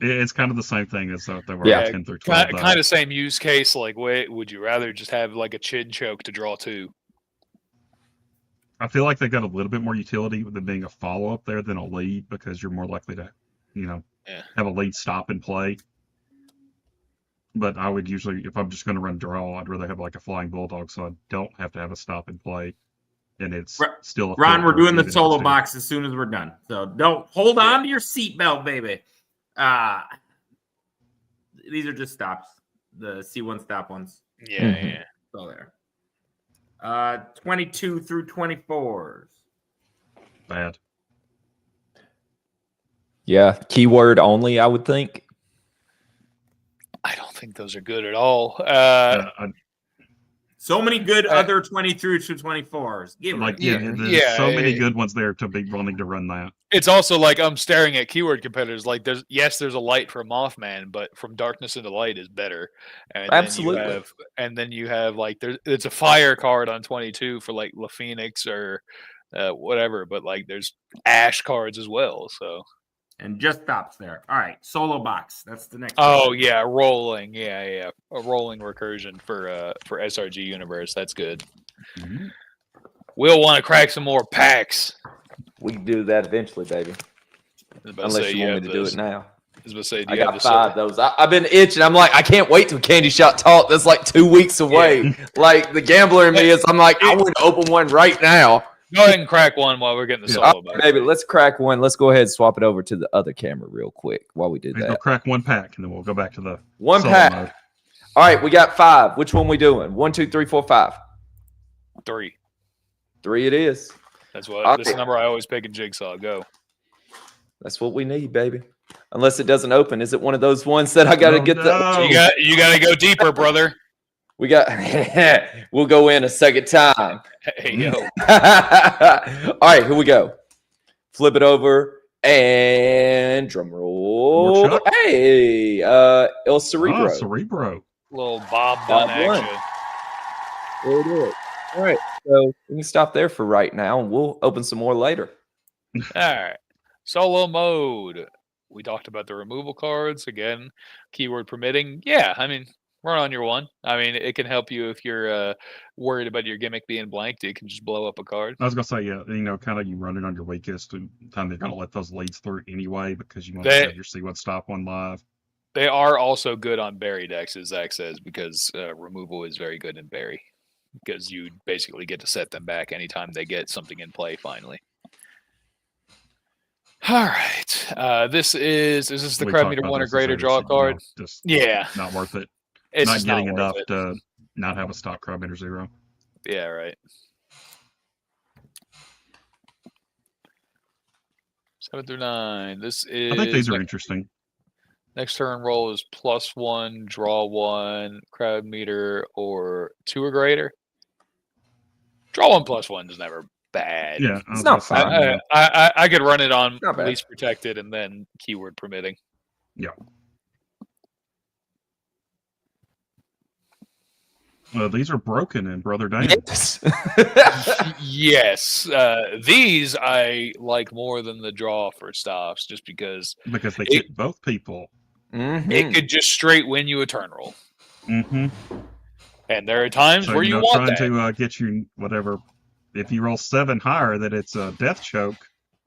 It's kind of the same thing as they were 10 through 12. Kind of same use case. Like, would you rather just have like a chin choke to draw 2? I feel like they got a little bit more utility with it being a follow-up there than a lead, because you're more likely to, have a lead stop and play. But I would usually, if I'm just going to run draw, I'd rather have like a Flying Bulldog, so I don't have to have a stop and play. And it's still a Ron, we're doing the solo box as soon as we're done. So don't hold on to your seatbelt, baby. These are just stops. The C1 stop ones. Yeah. So there. 22 through 24s. Bad. Yeah, keyword only, I would think. I don't think those are good at all. So many good other 23 to 24s. There's so many good ones there to be willing to run that. It's also like I'm staring at keyword competitors. Like there's a light for Mothman, but From Darkness into Light is better. And absolutely. Then you have like it's a fire card on 22 for like La Phoenix or whatever, but like there's ash cards as well. So. And just stops there. All right, solo box. That's the next. Oh one. Yeah, rolling. Yeah, a rolling recursion for SRG Universe. That's good. Mm-hmm. We'll want to crack some more packs. We can do that eventually, baby. Unless you want me to do it now. I was about to say, I got 5 of those. I've been itching. I'm like, I can't wait till Candy Shot Talk. That's like 2 weeks away. Yeah. Like the gambler in me is, I'm like, I want to open one right now. Go ahead and crack one while we're getting the solo back. Baby, let's crack one. Let's go ahead and swap it over to the other camera real quick while we do that. We'll crack one pack, and then we'll go back to the one pack. Mode. All right, we got 5. Which one we doing? 1, 2, 3, 4, 5. 3. 3 it is. That's what this number I always pick in Jigsaw. Go. That's what we need, baby. Unless it doesn't open. Is it one of those ones that I got to get the? You got to go deeper, brother. We got. We'll go in a second time. Hey yo. All right, here we go. Flip it over and drum roll. Hey, El Cerebro. Cerebro. Little Bob Bunn action. There it is. All right, so we can stop there for right now, and we'll open some more later. All right, solo mode. We talked about the removal cards again, keyword permitting. Yeah, I mean. Run on your one. I mean, it can help you if you're worried about your gimmick being blanked. It can just blow up a card. I was gonna say, kind of you run it on your weakest, and time they're gonna let those leads through anyway because you want to have your C1 stop one live. They are also good on Barry decks, as Zach says, because removal is very good in Barry because you basically get to set them back anytime they get something in play. Finally. All right. Is this the Crab Meter 1 or greater draw card? Yeah. Not worth it. It's not getting enough to not have a stock Crab Meter 0. Yeah, right. 7 through 9. This is. I think these are interesting. Next turn roll is +1, draw 1, Crab Meter, or 2 or greater. Draw 1 +1 is never bad. Yeah, it's not fun. I could run it on least protected and then keyword permitting. Yeah. These are broken in Brother Dan. Yes. These I like more than the draw for stops just because they hit both people. Mm-hmm. It could just straight win you a turn roll. Mm-hmm. And there are times where you want that. Trying to get you whatever. If you roll 7 higher, that it's a death choke.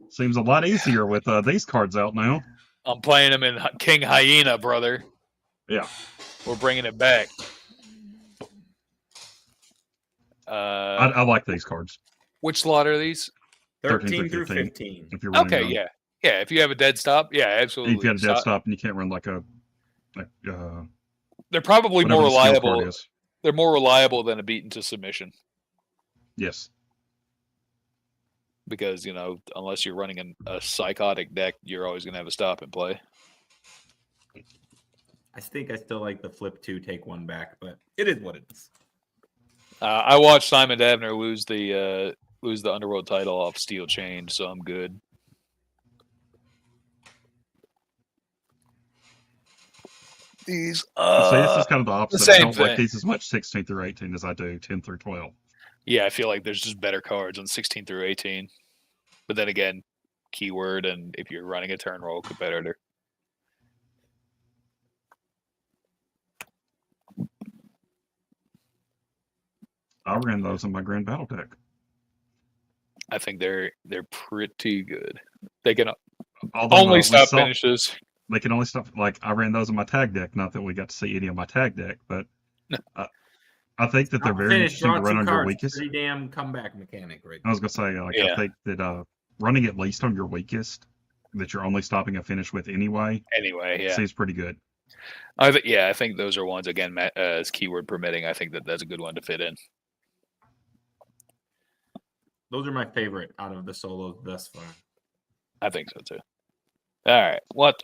Seems a lot easier with these cards out now. I'm playing them in King Hyena, brother. Yeah. We're bringing it back. I like these cards. Which slot are these? 13 through 15. If you're okay, yeah. Yeah, if you have a dead stop, yeah, absolutely. If you have a dead stop and you can't run like they're probably more reliable. They're more reliable than a beaten to submission. Yes. Because, unless you're running a psychotic deck, you're always going to have a stop and play. I think I still like the flip 2, take 1 back, but it is what it is. I watched Simon Dabner lose the Underworld title off Steel Chain, so I'm good. These so this is kind of the opposite. same I don't like thing. these as much 16 through 18 as I do 10 through 12. Yeah, I feel like there's just better cards on 16 through 18. But then again, keyword, and if you're running a turn roll competitor. I ran those in my Grand Battle deck. I think they're pretty good. They can Although only we stop saw- finishes. They can only stop. Like I ran those in my tag deck. Not that we got to see any of my tag deck, but I think that they're very interesting to run on your weakest. Pretty damn comeback mechanic, right? I was gonna say, like, I think that running at least on your weakest, that you're only stopping a finish with anyway. Anyway, yeah, seems pretty good. I think those are ones again as keyword permitting. I think that's a good one to fit in. Those are my favorite out of the solos thus far. I think so too. All right, what?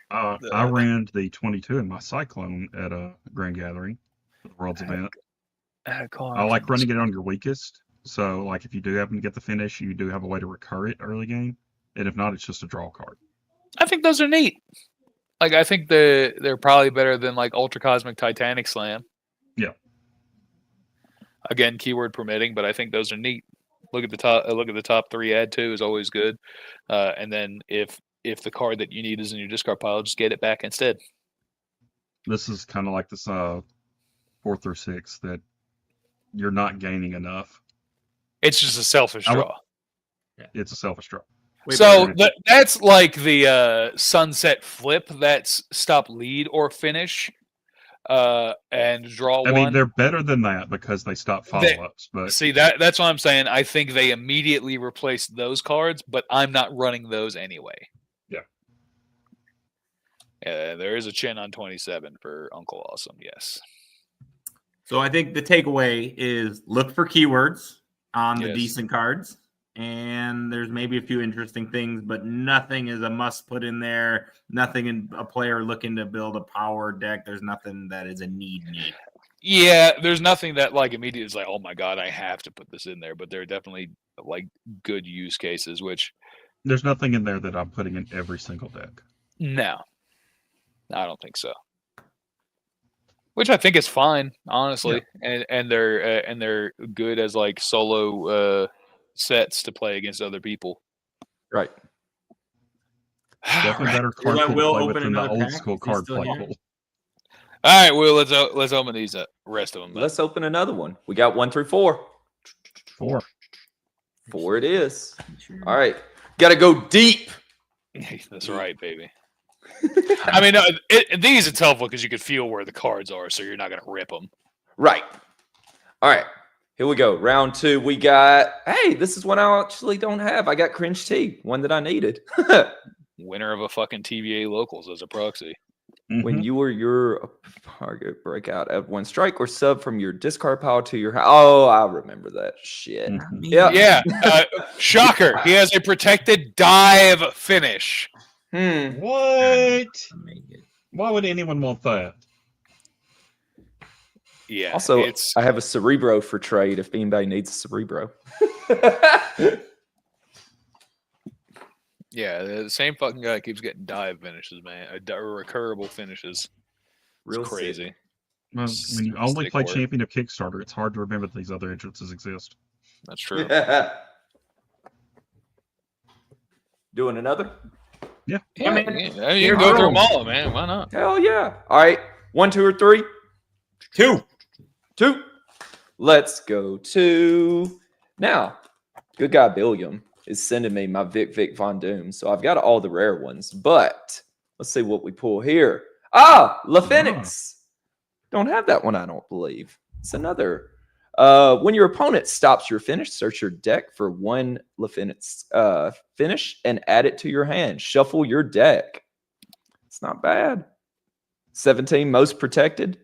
I ran the 22 in my Cyclone at a Grand Gathering, the World's event. I like running it on your weakest. So, like, if you do happen to get the finish, you do have a way to recur it early game. And if not, it's just a draw card. I think those are neat. Like, I think they're probably better than like Ultra Cosmic Titanic Slam. Yeah. Again, keyword permitting, but I think those are neat. Look at the top. Look at the top 3. Add 2 is always good. And then if the card that you need is in your discard pile, just get it back instead. This is kind of like this 4 through 6 that you're not gaining enough. It's just a selfish draw. It's a selfish draw. So that's like the sunset flip. That's stop lead or finish, and draw one. I mean, they're better than that because they stop follow-ups. But see, that's what I'm saying. I think they immediately replaced those cards, but I'm not running those anyway. Yeah, there is a chin on 27 for Uncle Awesome. Yes. So I think the takeaway is look for keywords on the decent cards. And there's maybe a few interesting things, but nothing is a must put in there. Nothing in a player looking to build a power deck. There's nothing that is a need. Yeah, there's nothing that like immediately is like, oh my god, I have to put this in there. But there are definitely like good use cases, which there's nothing in there that I'm putting in every single deck. No, I don't think so. Which I think is fine, honestly, and they're good as like solo sets to play against other people. Right. Definitely better card pool to play with than the old school card play pool. All right, Will, let's open these up. Rest of them. Let's open another one. We got 1 through 4. 4 it is. All right. Got to go deep. That's right, baby. I mean, these are tough because you could feel where the cards are, so you're not going to rip them. Right. All right. Here we go. Round 2. We got, hey, this is one I actually don't have. I got Cringe T, one that I needed. Winner of a fucking TVA Locals as a proxy. When you or your target break out at 1 strike or sub from your discard pile to your house. Oh, I remember that shit. Yeah. Shocker. He has a protected dive finish. What? Why would anyone want that? Yeah. Also, I have a Cerebro for trade if anybody needs a Cerebro. Yeah, the same fucking guy keeps getting dive finishes, man. Recurrable finishes. Real crazy. Well, when you only play Champion of Kickstarter, it's hard to remember that these other entrances exist. That's true. Doing another? Yeah. Yeah, man. Yeah, you can go through them all, man. Why not? Hell yeah. All right. 1, 2, or 3? 2. Let's go to now. Good guy Billiam is sending me my Vic Von Doom. So I've got all the rare ones, but let's see what we pull here. La Phoenix. Don't have that one, I don't believe. It's another. When your opponent stops your finish, search your deck for 1 La Phoenix finish and add it to your hand. Shuffle your deck. It's not bad. 17 most protected.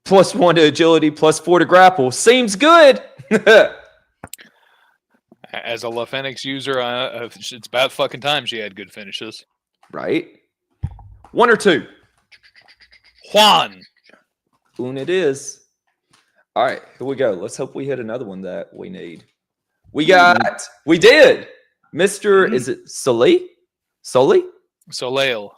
+1 to agility, +4 to grapple. Seems good. As a La Phoenix user, it's about fucking time she had good finishes. Right. 1 or 2? Juan. Un it is. All right, here we go. Let's hope we hit another one that we need. We did. Mr. Is it Soleil? Soleil.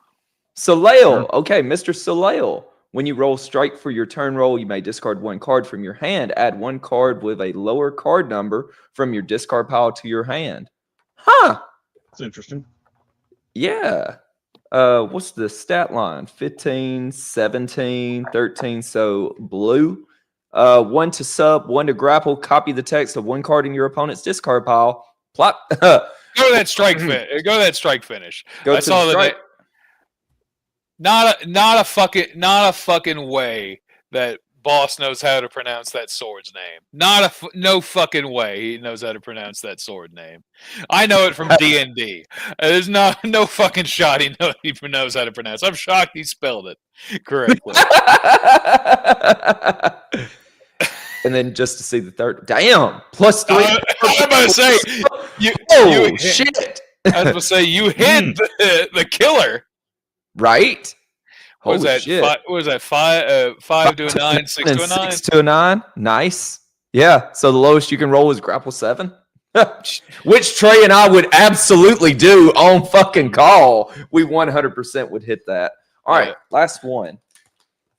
Okay, Mr. Soleil. When you roll strike for your turn roll, you may discard 1 card from your hand. Add 1 card with a lower card number from your discard pile to your hand. Huh. That's interesting. Yeah. What's the stat line? 15, 17, 13. So blue. 1 to sub, 1 to grapple. Copy the text of 1 card in your opponent's discard pile. Plop. Go to that strike finish. Go to that strike finish. Go to the strike. Not a fucking way that Boss knows how to pronounce that sword's name. No fucking way he knows how to pronounce that sword name. I know it from D&D. There's no fucking shot he knows how to pronounce. I'm shocked he spelled it correctly. And then just to see the third, damn, +3. I was about to say, shit! I was about to say you hit the killer. Right? What was that? Shit. What was that? 5 to a 9, 6 to a 9. 6 to a 9. Nice. Yeah. So the lowest you can roll is grapple 7, which Trey and I would absolutely do on fucking call. We 100% would hit that. All right, last one.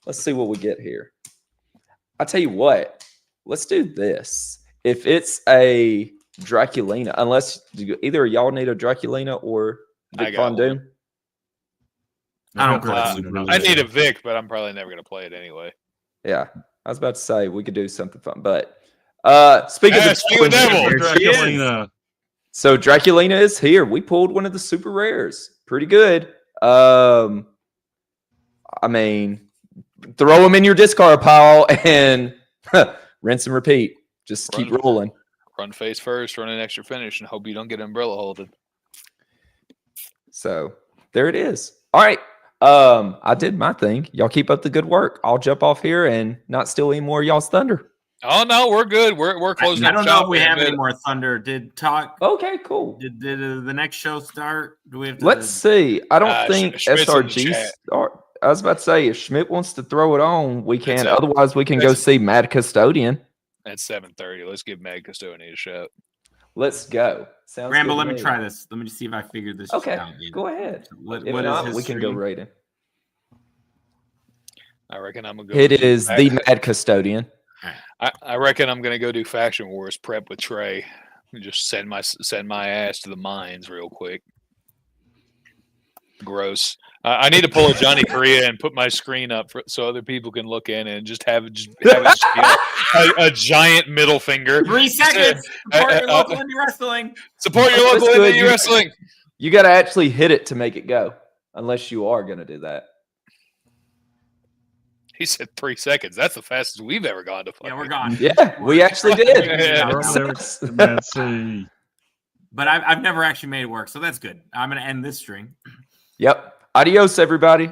Let's see what we get here. I tell you what. Let's do this. If it's a Draculina, unless either of y'all need a Draculina or Vic Von Doom. I don't play I need a Vic, but I'm probably never going to play it anyway. Yeah, I was about to say we could do something fun, but speaking of Draculina. So Draculina is here. We pulled one of the super rares. Pretty good. I mean, throw them in your discard pile and rinse and repeat. Just keep rolling. Run face first, run an extra finish, and hope you don't get umbrella holded. So there it is. All right. I did my thing. Y'all keep up the good work. I'll jump off here and not steal any more of y'all's thunder. Oh no, we're good. We're closing. I don't know if we have any more thunder. Did talk? Okay, cool. Did the next show start? Do we have to? Let's see. I don't think Schmidt's SRG start. I was about to say if Schmidt wants to throw it on, we can. Otherwise, we can go see Mad Custodian. At 7:30. Let's give Mad Custodian a shot. Let's go. Sounds Rambo, let me try this. Let me just see if I figured this out. Okay, go ahead. What not, is we can go rating. I reckon I'm gonna go. It is the Mad Custodian. I reckon I'm gonna go do Faction Wars prep with Trey. Just send my ass to the mines real quick. Gross. I need to pull a Johnny Correa and put my screen up so other people can look in and just have a giant middle finger. 3 seconds. Support your local indie wrestling. Support your local indie wrestling. You got to actually hit it to make it go, unless you are going to do that. He said 3 seconds. That's the fastest we've ever gone to play. Yeah, we're gone. Yeah, we actually did. Let's see. But I've never actually made it work, so that's good. I'm going to end this stream. Yep. Adios, everybody.